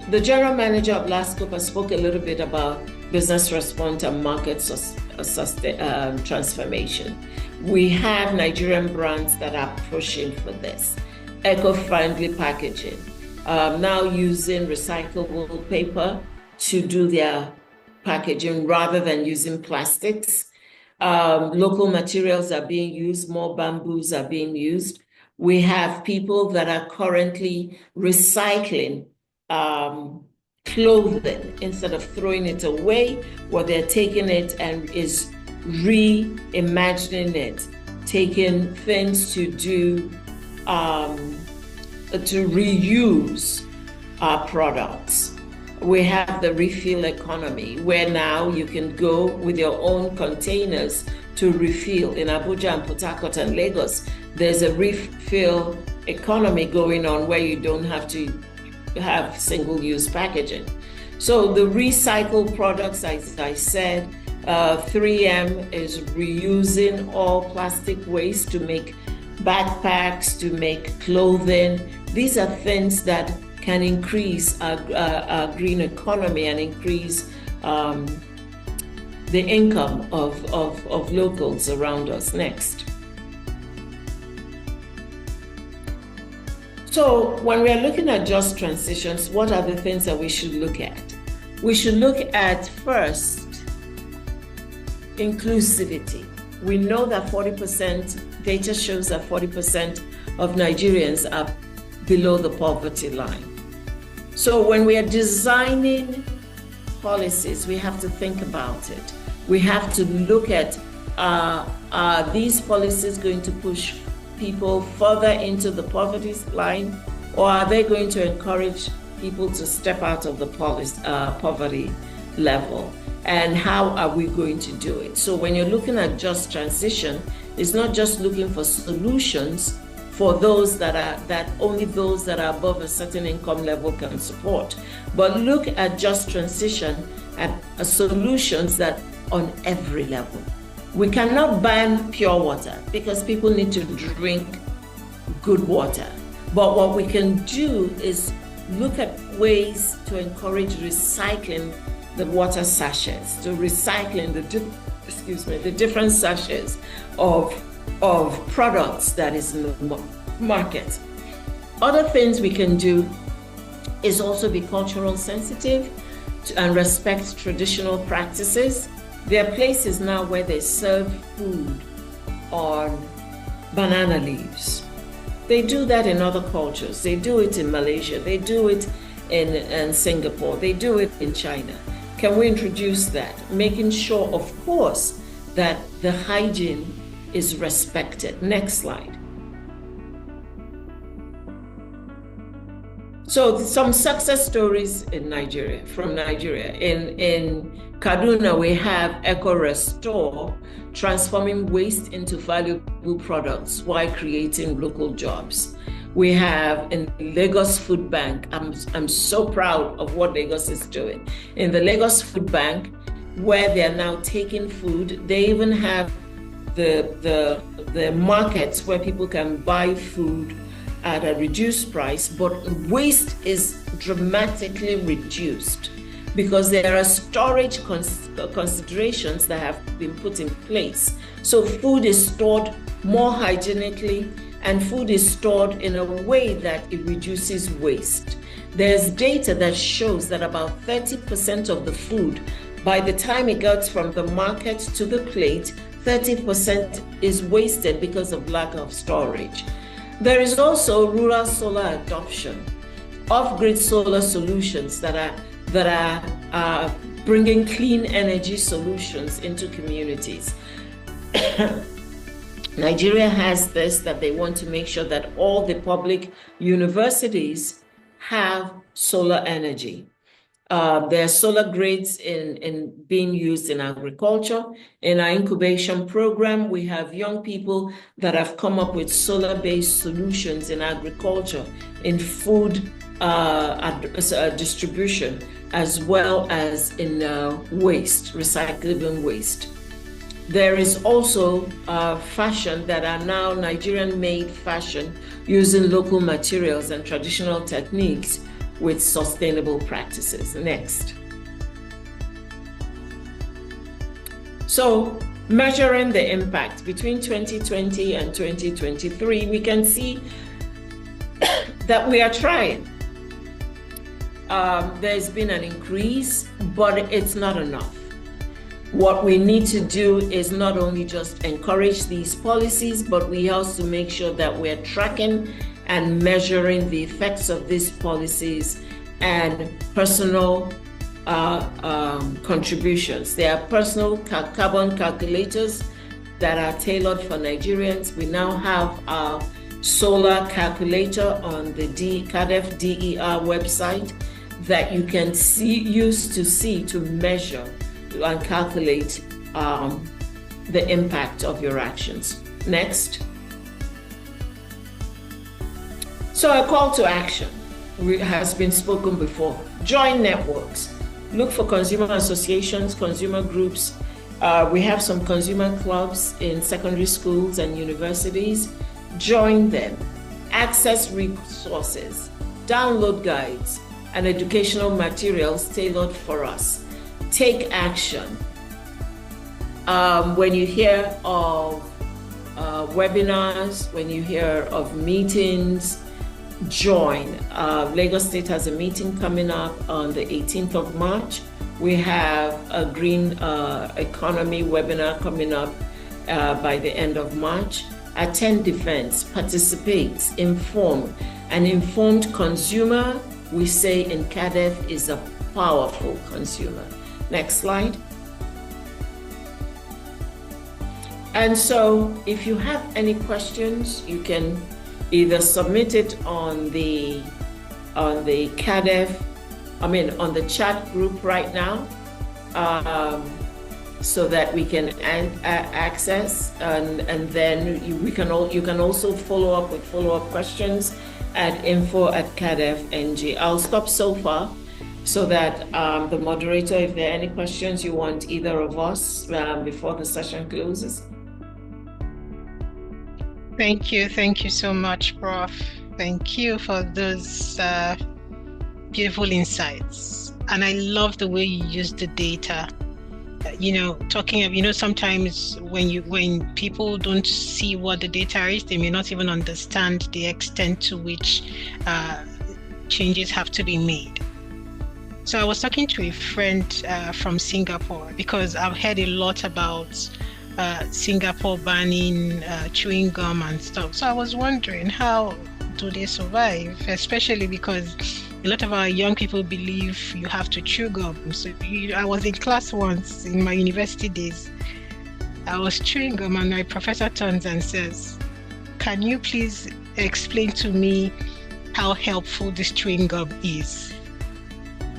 The general manager of LASCOPA spoke a little bit about business response and market transformation. We have Nigerian brands that are pushing for this. Eco-friendly packaging, now using recyclable paper to do their packaging rather than using plastics. Local materials are being used, more bamboos are being used. We have people that are currently recycling clothing instead of throwing it away, or they're taking it and is reimagining it, taking things to do to reuse our products. We have the refill economy, where now you can go with your own containers to refill. In Abuja and Port Harcourt and Lagos, there's a refill economy going on where you don't have to have single-use packaging. So the recycled products, as I said, 3M is reusing all plastic waste to make backpacks, to make clothing. These are things that can increase our green economy and increase the income of locals around us. Next. So when we are looking at just transitions, what are the things that we should look at? We should look at, first, inclusivity. We know that 40%, data shows that 40% of Nigerians are below the poverty line. So when we are designing policies, we have to think about it. We have to look at, are these policies going to push people further into the poverty line, or are they going to encourage people to step out of the poverty level? And how are we going to do it? So when you're looking at just transition, it's not just looking for solutions for those that only those that are above a certain income level can support, but look at just transition at solutions that on every level. We cannot ban pure water because people need to drink good water. But what we can do is look at ways to encourage recycling the water sachets, to recycling the different sachets of products that is in the market. Other things we can do is also be cultural sensitive and respect traditional practices. There are places now where they serve food on banana leaves. They do that in other cultures. They do it in Malaysia. They do it in Singapore. They do it in China. Can we introduce that? Making sure, of course, that the hygiene is respected. Next slide. So some success stories in Nigeria, from Nigeria. In Kaduna, we have Eco Restore, transforming waste into valuable products while creating local jobs. We have in Lagos Food Bank, I'm so proud of what Lagos is doing. In the Lagos Food Bank, where they are now taking food, they even have the markets where people can buy food at a reduced price, but waste is dramatically reduced because there are storage considerations that have been put in place. So food is stored more hygienically, and food is stored in a way that it reduces waste. There's data that shows that about 30% of the food, by the time it gets from the market to the plate, 30% is wasted because of lack of storage. There is also rural solar adoption, off-grid solar solutions that are bringing clean energy solutions into communities. Nigeria has this, that they want to make sure that all the public universities have solar energy. There are solar grids in being used in agriculture. In our incubation program, we have young people that have come up with solar-based solutions in agriculture, in food distribution, as well as in waste, recyclable waste. There is also fashion that are now Nigerian-made fashion using local materials and traditional techniques with sustainable practices. Next. So, measuring the impact between 2020 and 2023, we can see that we are trying. There's been an increase, but it's not enough. What we need to do is not only just encourage these policies, but we also make sure that we're tracking and measuring the effects of these policies and personal contributions. There are personal carbon calculators that are tailored for Nigerians. We now have our solar calculator on the CADEF DER website that you can use to measure and calculate the impact of your actions. Next. So a call to action has been spoken before. Join networks. Look for consumer associations, consumer groups. We have some consumer clubs in secondary schools and universities. Join them. Access resources. Download guides and educational materials tailored for us. Take action. When you hear of webinars, when you hear of meetings, join. Lagos State has a meeting coming up on the 18th of March. We have a green economy webinar coming up by the end of March. Attend events, participate, inform. An informed consumer, we say in CADEF, is a powerful consumer. Next slide. And so if you have any questions, you can either submit it on the CADEF, on the chat group right now, so that we can access, and then you can also follow up with follow-up questions at info@cadef.ng. I'll stop so far so that the moderator, if there are any questions you want either of us before the session closes. Thank you so much, Prof. Thank you for those beautiful insights. And I love the way you use the data. Talking of, sometimes when people don't see what the data is, they may not even understand the extent to which changes have to be made. So I was talking to a friend from Singapore, because I've heard a lot about Singapore banning chewing gum and stuff. So I was wondering, how do they survive? Especially because a lot of our young people believe you have to chew gum. So I was in class once in my university days. I was chewing gum and my professor turns and says, "Can you please explain to me how helpful this chewing gum is?"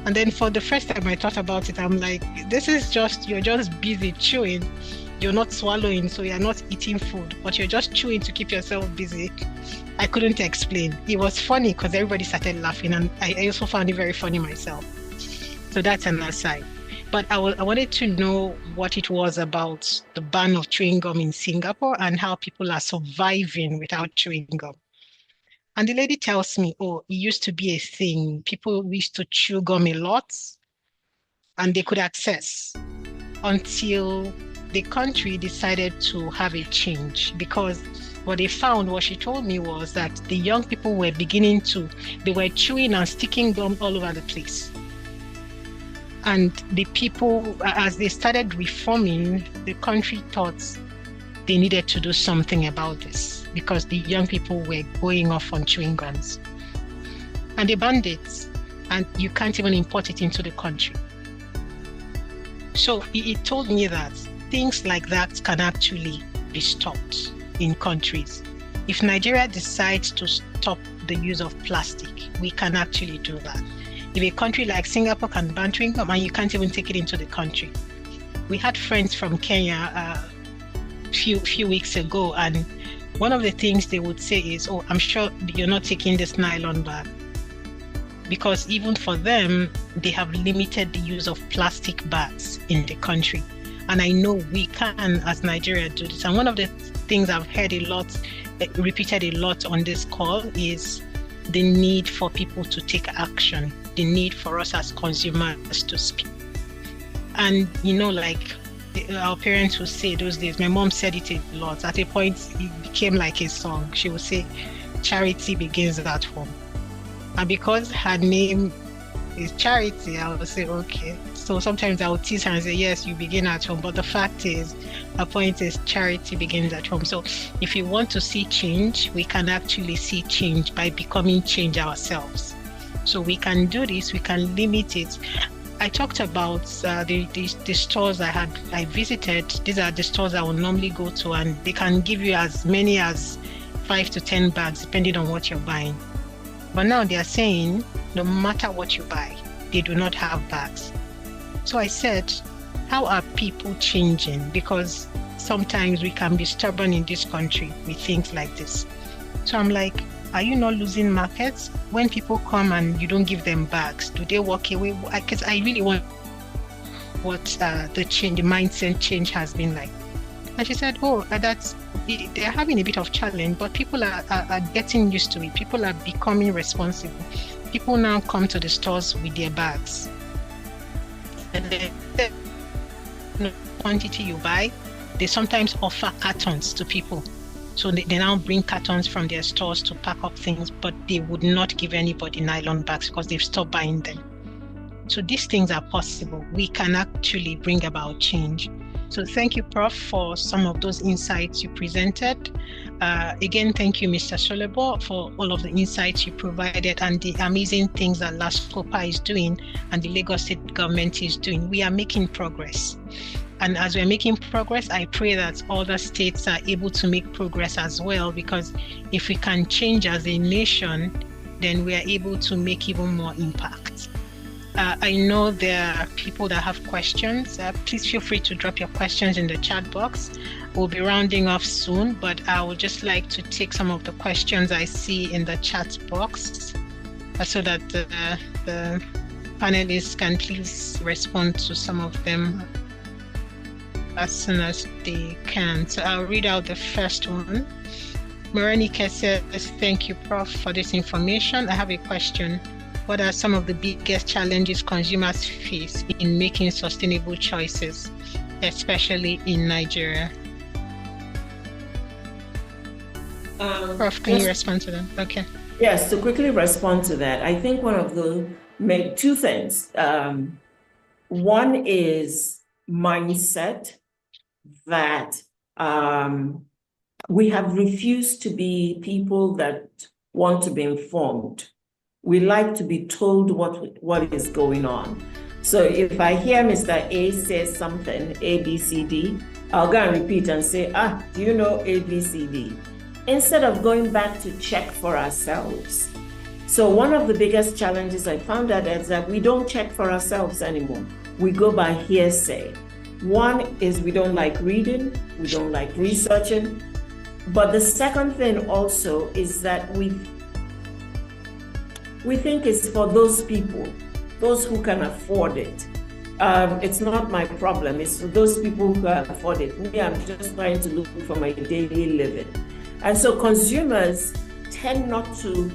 And then for the first time I thought about it, I'm like, you're just busy chewing. You're not swallowing, so you're not eating food, but you're just chewing to keep yourself busy. I couldn't explain. It was funny because everybody started laughing, and I also found it very funny myself. So that's an aside. But I wanted to know what it was about the ban of chewing gum in Singapore and how people are surviving without chewing gum. And the lady tells me, it used to be a thing. People used to chew gum a lot and they could access until the country decided to have a change, because what they found, what she told me, was that the young people were they were chewing and sticking gum all over the place. And the people, as they started reforming, the country thought they needed to do something about this, because the young people were going off on chewing gums. And they banned it, and you can't even import it into the country. So it told me that things like that can actually be stopped in countries. If Nigeria decides to stop the use of plastic, we can actually do that. If a country like Singapore can ban chewing gum and you can't even take it into the country. We had friends from Kenya a few weeks ago, and one of the things they would say is, oh, I'm sure you're not taking this nylon bag. Because even for them, they have limited the use of plastic bags in the country. And I know we can, as Nigeria, do this. And one of the things I've heard repeated a lot on this call is the need for people to take action, the need for us as consumers to speak. And, like our parents would say those days, my mom said it a lot. At a point, it became like a song. She would say, charity begins at home. And because her name is Charity, I would say, okay. So sometimes I would tease her and say, yes, you begin at home. But the fact is, her point is charity begins at home. So if you want to see change, we can actually see change by becoming change ourselves. So we can do this, we can limit it. I talked about the stores I visited. These are the stores I would normally go to, and they can give you as many as 5 to 10 bags, depending on what you're buying. But now they are saying, no matter what you buy, they do not have bags. So I said, how are people changing? Because sometimes we can be stubborn in this country with things like this. So I'm like, are you not losing markets? When people come and you don't give them bags, do they walk away? Because I really want what the mindset change has been like. And she said, oh, they're having a bit of challenge, but people are getting used to it. People are becoming responsible. People now come to the stores with their bags. And the quantity you buy, they sometimes offer cartons to people. So they now bring cartons from their stores to pack up things, but they would not give anybody nylon bags because they've stopped buying them. So these things are possible. We can actually bring about change. So thank you, Prof, for some of those insights you presented. Again, thank you, Mr. Solebo, for all of the insights you provided and the amazing things that LASCOPA is doing and the Lagos State government is doing. We are making progress. And as we're making progress, I pray that other states are able to make progress as well, because if we can change as a nation, then we are able to make even more impact. I know there are people that have questions. Please feel free to drop your questions in the chat box. We'll be rounding off soon, but I would just like to take some of the questions I see in the chat box so that the panelists can please respond to some of them as soon as they can. So I'll read out the first one. Morenike says, thank you, Prof, for this information. I have a question. What are some of the biggest challenges consumers face in making sustainable choices, especially in Nigeria? Prof, can you respond to that? Okay. Yes, to quickly respond to that, I think one of the two things. One is mindset, that we have refused to be people that want to be informed. We like to be told what is going on. So if I hear Mr. A say something, A, B, C, D, I'll go and repeat and say, do you know A, B, C, D? Instead of going back to check for ourselves. So one of the biggest challenges I found out is that we don't check for ourselves anymore. We go by hearsay. One is we don't like reading, we don't like researching. But the second thing also is that we think it's for those people, those who can afford it. It's not my problem, it's for those people who can afford it. Me, I'm just trying to look for my daily living. And so consumers tend not to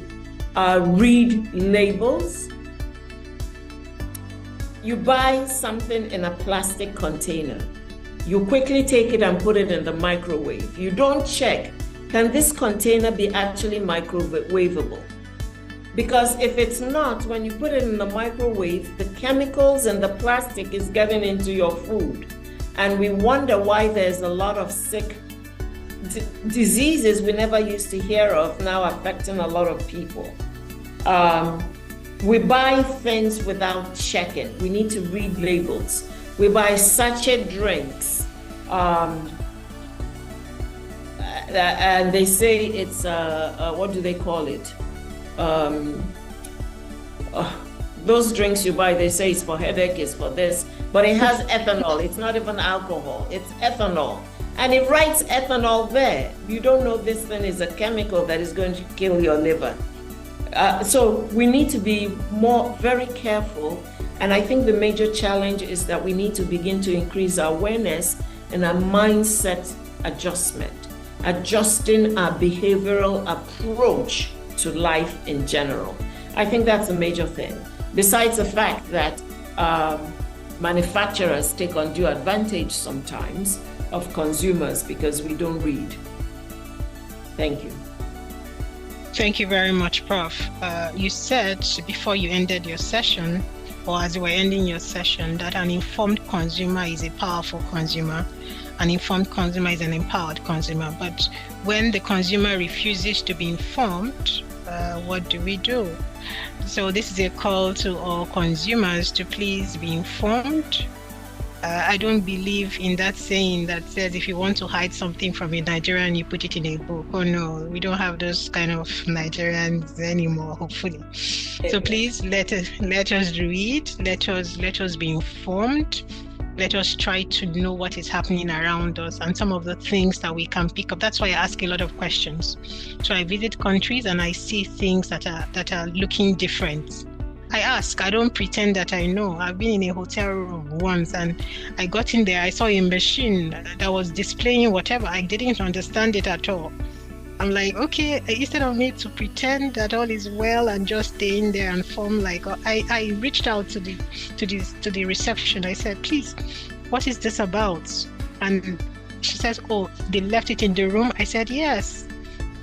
read labels. You buy something in a plastic container. You quickly take it and put it in the microwave. You don't check, can this container be actually microwavable? Because if it's not, when you put it in the microwave, the chemicals and the plastic is getting into your food. And we wonder why there's a lot of sick diseases we never used to hear of now affecting a lot of people. We buy things without checking. We need to read labels. We buy sachet drinks, and they say it's what do they call it? Those drinks you buy, they say it's for headache, it's for this, but it has ethanol. It's not even alcohol, it's ethanol. And it writes ethanol there. You don't know this thing is a chemical that is going to kill your liver. So we need to be very careful. And I think the major challenge is that we need to begin to increase our awareness and our mindset adjustment, adjusting our behavioral approach to life in general. I think that's a major thing. Besides the fact that manufacturers take undue advantage sometimes of consumers because we don't read. Thank you. Thank you very much, Prof. You said before you ended your session, or as you were ending your session, that an informed consumer is a powerful consumer. An informed consumer is an empowered consumer. But when the consumer refuses to be informed, what do? So this is a call to all consumers to please be informed. I don't believe in that saying that says if you want to hide something from a Nigerian, you put it in a book. Oh no, we don't have those kind of Nigerians anymore, hopefully. So please let us read, let us be informed. Let us try to know what is happening around us and some of the things that we can pick up. That's why I ask a lot of questions. So I visit countries and I see things that are looking different. I ask, I don't pretend that I know. I've been in a hotel room once and I got in there, I saw a machine that was displaying whatever. I didn't understand it at all. I'm like, okay, instead of me to pretend that all is well and just stay in there and form like, I reached out to the reception. I said, please, what is this about? And she says, oh, they left it in the room. I said, yes.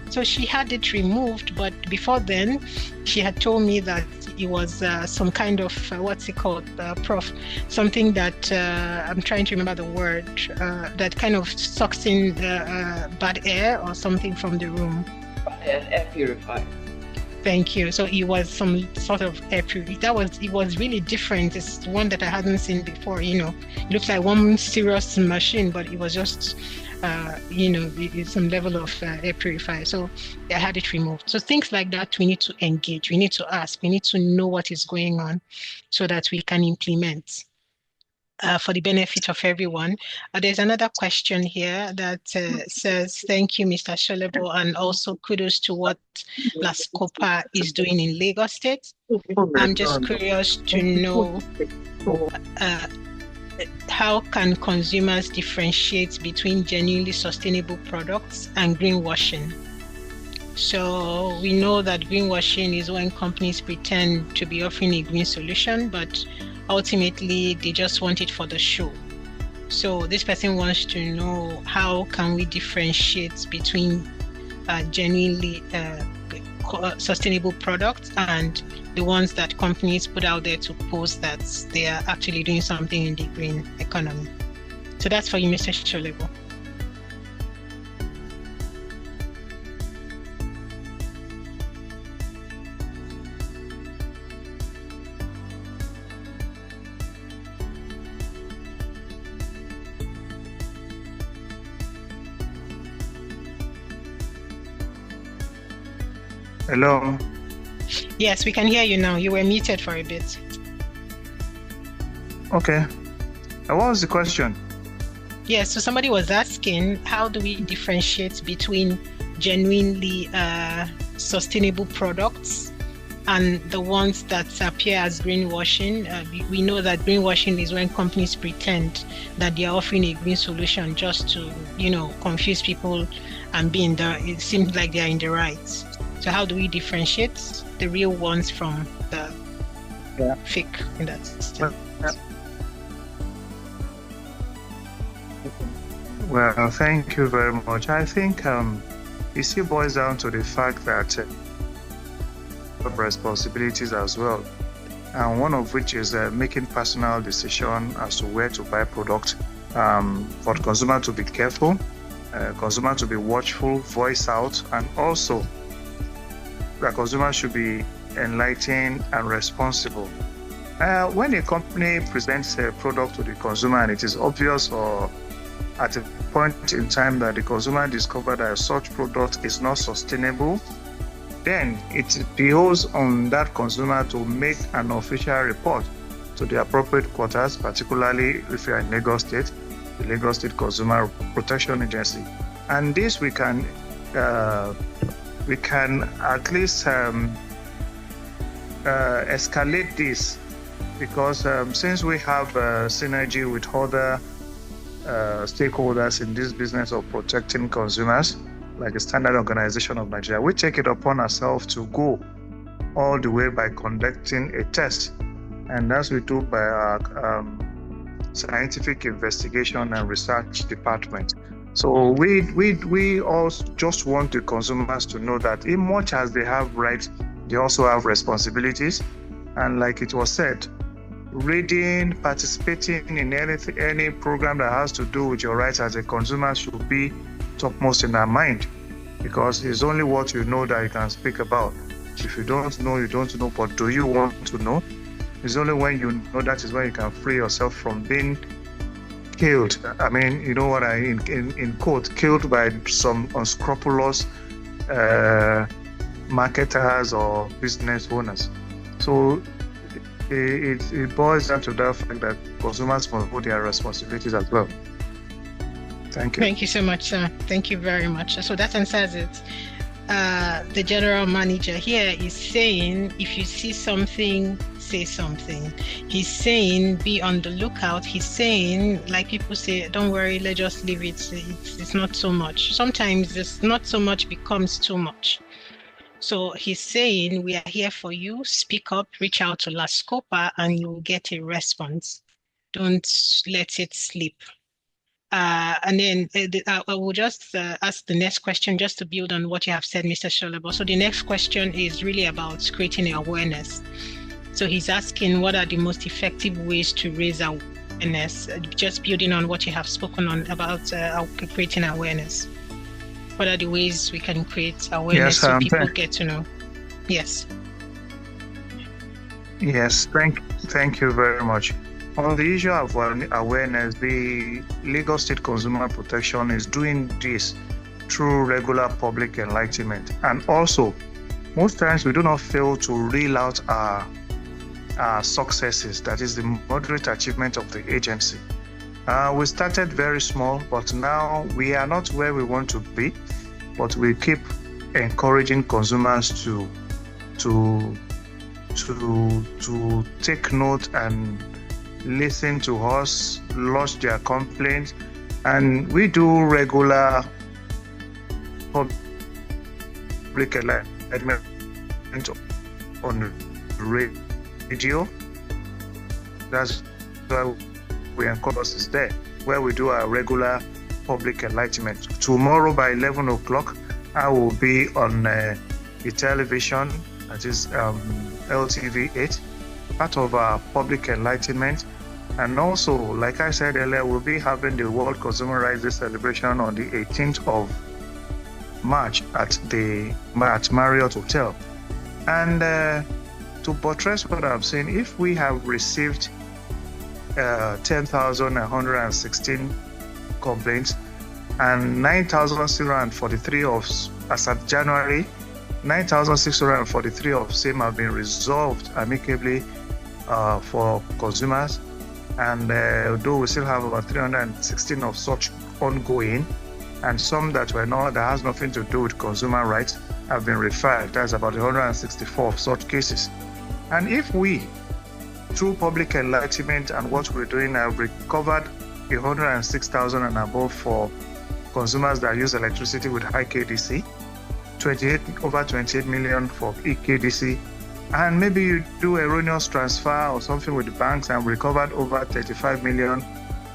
So she had it removed, but before then, she had told me that it was some kind of, what's it called, Prof? Something that, I'm trying to remember the word, that kind of sucks in bad air or something from the room. Air purifier. Thank you. So it was some sort of air purifier. It was really different. It's one that I hadn't seen before, It looked like one serious machine, but it was just some level of air purifier. So I had it removed. So things like that, we need to engage, we need to ask, we need to know what is going on so that we can implement for the benefit of everyone. There's another question here that says, thank you, Mr. Solebo, and also kudos to what LASCOPA is doing in Lagos State. I'm just curious to know how can consumers differentiate between genuinely sustainable products and greenwashing? So we know that greenwashing is when companies pretend to be offering a green solution, but ultimately they just want it for the show. So this person wants to know, how can we differentiate between genuinely sustainable products and the ones that companies put out there to post that they are actually doing something in the green economy? So that's for you, Mr. Solebo. Hello. Yes, we can hear you now. You were muted for a bit. Okay. What was the question? Yes, so somebody was asking, how do we differentiate between genuinely sustainable products and the ones that appear as greenwashing? We know that greenwashing is when companies pretend that they are offering a green solution just to, confuse people and it seems like they are in the right. So how do we differentiate the real ones from the fake in that sense? Well, thank you very much. I think it still boils down to the fact that responsibilities as well, and one of which is making personal decision as to where to buy product, for the consumer to be careful, consumer to be watchful, voice out, and also the consumer should be enlightened and responsible. When a company presents a product to the consumer and it is obvious or at a point in time that the consumer discovered that such product is not sustainable, then it behoves on that consumer to make an official report to the appropriate quarters, particularly if you are in Lagos State, the Lagos State Consumer Protection Agency. And this we can at least escalate this, because since we have synergy with other stakeholders in this business of protecting consumers, like the Standard Organization of Nigeria, we take it upon ourselves to go all the way by conducting a test. And that's we do by our scientific investigation and research department. So we all just want the consumers to know that in much as they have rights, they also have responsibilities. And like it was said, reading, participating in any program that has to do with your rights as a consumer should be topmost in our mind, because it's only what you know that you can speak about. If you don't know, you don't know, but do you want to know? It's only when you know that is when you can free yourself from being killed. I mean, you know what I mean, in quote, killed by some unscrupulous marketers or business owners. So it boils down to the fact that consumers must hold their responsibilities as well. Thank you. Thank you so much, sir. Thank you very much. So that answers it. The general manager here is saying, if you see something, say something. He's saying, be on the lookout. He's saying, like people say, don't worry, let's just leave it. It's not so much. Sometimes it's not so much becomes too much. So he's saying, we are here for you. Speak up, reach out to LASCOPA, and you'll get a response. Don't let it slip. And then I will just ask the next question, just to build on what you have said, Mr. Solebo. So the next question is really about creating awareness. So he's asking, what are the most effective ways to raise awareness? Just building on what you have spoken on about creating awareness. What are the ways we can create awareness so people get to know? Yes. Yes, thank you very much. On the issue of awareness, the Lagos State Consumer Protection is doing this through regular public enlightenment. And also, most times we do not fail to reel out our successes, that is the moderate achievement of the agency. We started very small, but now we are not where we want to be, but we keep encouraging consumers to take note and listen to us, lodge their complaints, and we do regular public enlightenment on the radio. That's why we encourage us there, where we do our regular public enlightenment. Tomorrow by 11 o'clock, I will be on the television, that is LTV 8, part of our public enlightenment. And also, like I said earlier, we'll be having the World Consumer Rights Day celebration on the 18th of March at Marriott Hotel. And to buttress what I'm saying, if we have received 10,116 complaints and 9,643 of, as of January, 9,643 of same have been resolved amicably for consumers. And though we still have about 316 of such ongoing, and some that were not, that has nothing to do with consumer rights, have been referred. That's about 164 of such cases. And if we, through public enlightenment and what we're doing, have recovered 106,000 and above for consumers that use electricity with high KDC, over 28 million for EKDC, and maybe you do erroneous transfer or something with the banks and recovered over 35 million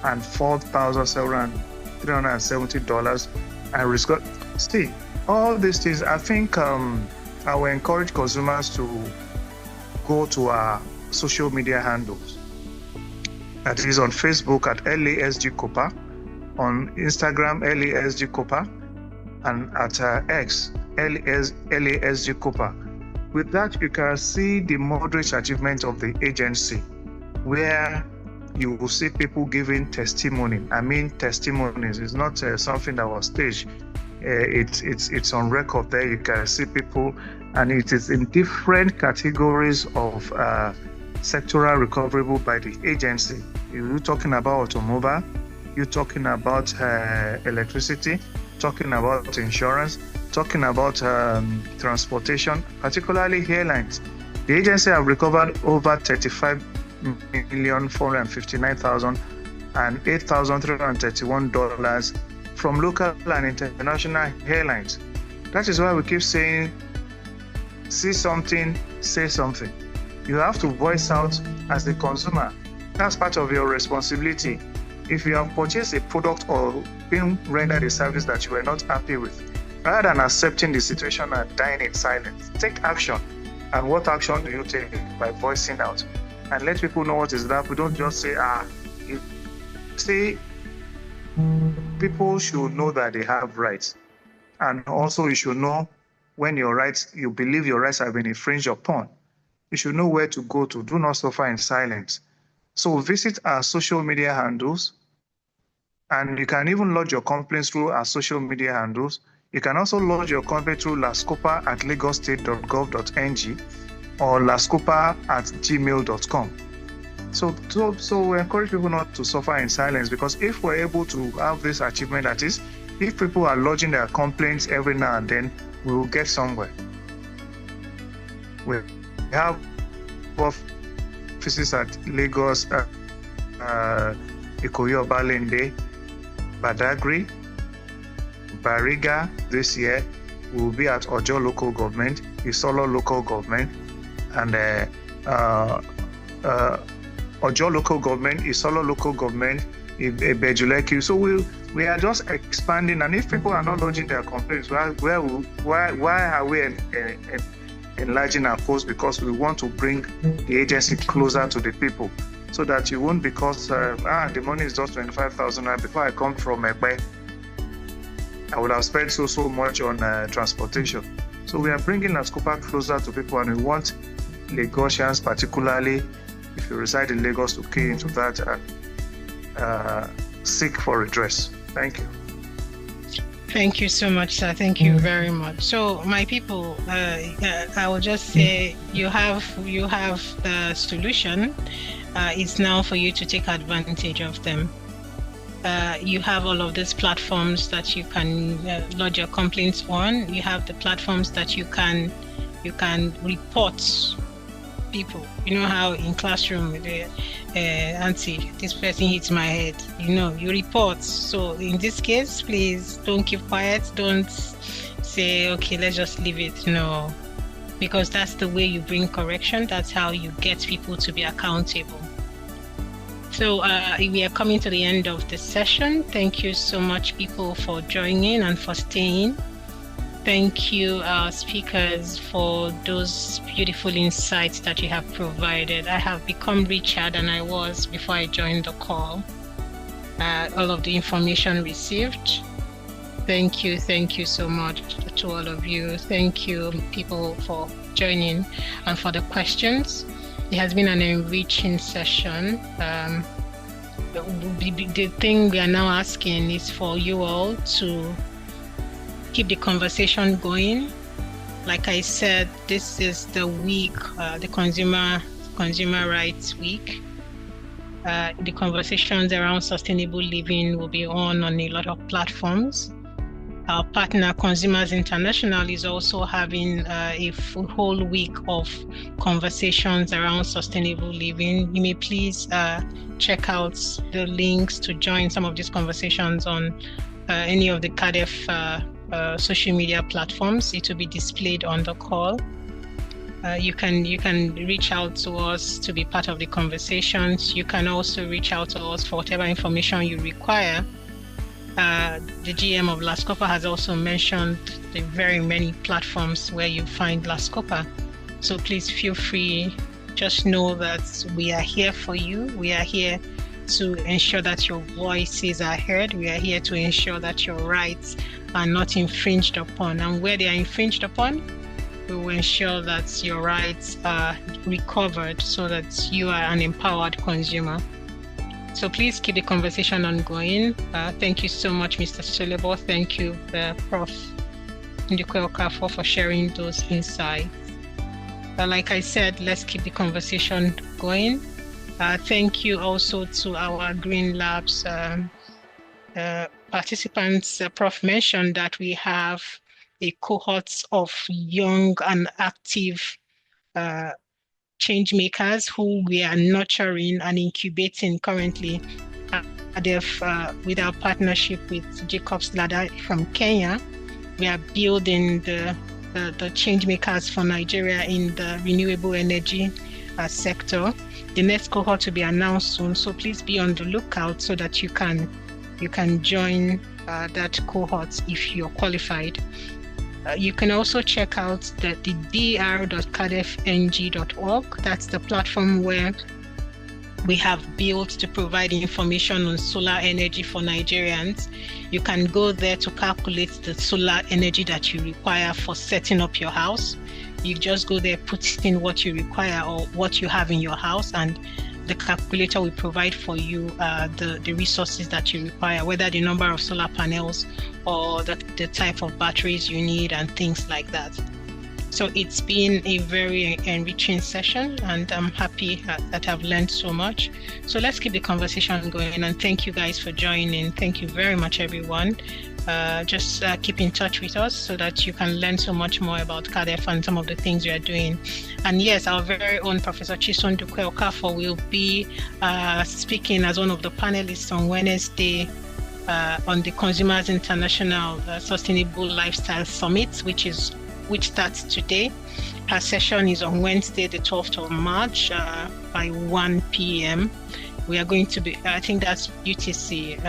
and $4,370 and risk. See, all these things, I think I will encourage consumers to go to our social media handles. That is on Facebook at LASCOPA, on Instagram LASCOPA, and at X LASCOPA. With that, you can see the moderate achievement of the agency where you will see people giving testimony. I mean, testimonies. It's not something that was staged. It's on record there. You can see people, and it is in different categories of sectoral recoverable by the agency. You're talking about automobile, you're talking about electricity, talking about insurance, talking about transportation, particularly airlines. The agency have recovered over 35,459,000 and $8,331 from local and international airlines. That is why we keep saying, see something, say something. You have to voice out as the consumer. That's part of your responsibility. If you have purchased a product or been rendered a service that you were not happy with, rather than accepting the situation and dying in silence, take action. And what action do you take? By voicing out. And let people know what is that. We don't just say, people should know that they have rights. And also you should know when your rights, you believe your rights have been infringed upon. You should know where to go to. Do not suffer in silence. So visit our social media handles, and you can even lodge your complaints through our social media handles. You can also lodge your complaint through lascopa@lagosstate.gov.ng or lascopa@gmail.com. So we encourage people not to suffer in silence, because if we're able to have this achievement, that is, if people are lodging their complaints every now and then, we will get somewhere. We have offices at Lagos, Ikoyi Obalende, Badagry, Bariga. This year we will be at Ojo local government, Isolo local government, and Ojo local government, Isolo local government, Bejuleki. So we are just expanding, and if people are not lodging their complaints, why are we enlarging our post? Because we want to bring the agency closer to the people, so that you won't, because the money is just 25,000, and before I come from Ekpe, I would have spent so much on transportation. So we are bringing LASCOPA closer to people, and we want Lagosians, particularly if you reside in Lagos, to key into that and seek for redress. Thank you. Thank you so much, sir. Thank you very much. So, my people, I will just say you have the solution. It's now for you to take advantage of them. You have all of these platforms that you can lodge your complaints on. You have the platforms that you can report people. You know how in classroom, auntie, this person hits my head. You report. So in this case, please don't keep quiet. Don't say, okay, let's just leave it. No, because that's the way you bring correction. That's how you get people to be accountable. So we are coming to the end of the session. Thank you so much, people, for joining and for staying. Thank you, our speakers, for those beautiful insights that you have provided. I have become richer than I was before I joined the call. All of the information received. Thank you so much to all of you. Thank you, people, for joining and for the questions. It has been an enriching session. The thing we are now asking is for you all to keep the conversation going. Like I said, this is the week, the Consumer Rights Week. The conversations around sustainable living will be on a lot of platforms. Our partner, Consumers International, is also having a whole week of conversations around sustainable living. You may please check out the links to join some of these conversations on any of the CADEF social media platforms. It will be displayed on the call. You can reach out to us to be part of the conversations. You can also reach out to us for whatever information you require. The GM of LASCOPA has also mentioned the very many platforms where you find LASCOPA. So please feel free. Just know that we are here for you. We are here to ensure that your voices are heard. We are here to ensure that your rights are not infringed upon. And where they are infringed upon, We will ensure that your rights are recovered so that you are an empowered consumer. So please keep the conversation ongoing. Thank you so much, Mr. Solebo. Thank you, Prof. Ndukwe-Okafor, for sharing those insights. Like I said, let's keep the conversation going. Thank you also to our Green Labs participants. Prof mentioned that we have a cohort of young and active change makers who we are nurturing and incubating currently at CADEF with our partnership with Jacob's Ladder from Kenya. We are building the change makers for Nigeria in the renewable energy sector. The next cohort will be announced soon, so please be on the lookout so that you can join that cohort if you're qualified. You can also check out the dr.cadefng.org. That's the platform where we have built to provide information on solar energy for Nigerians. You can go there to calculate the solar energy that you require for setting up your house. You just go there, put in what you require or what you have in your house, and the calculator will provide for you the resources that you require, whether the number of solar panels or the type of batteries you need and things like that. So it's been a very enriching session, and I'm happy that I've learned so much. So let's keep the conversation going, and thank you guys for joining. Thank you very much, everyone. Just keep in touch with us so that you can learn so much more about CADEF and some of the things we are doing. And yes, our very own Professor Chiso Ndukwe-Okafor will be speaking as one of the panelists on Wednesday on the Consumers International Sustainable Lifestyle Summit, which starts today. Her session is on Wednesday, the 12th of March by 1 p.m. We are going to be, I think that's UTC.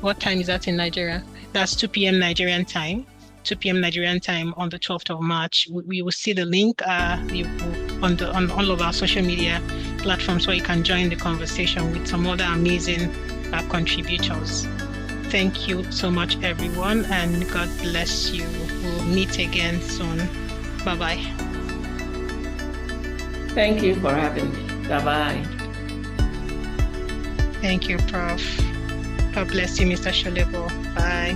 What time is that in Nigeria? That's 2 p.m. Nigerian time. 2 p.m. Nigerian time on the 12th of March. We will see the link on all of our social media platforms where you can join the conversation with some other amazing contributors. Thank you so much, everyone, and God bless you. We'll meet again soon. Bye-bye. Thank you for having me. Bye-bye. Thank you, Prof. God bless you, Mr. Solebo. Bye.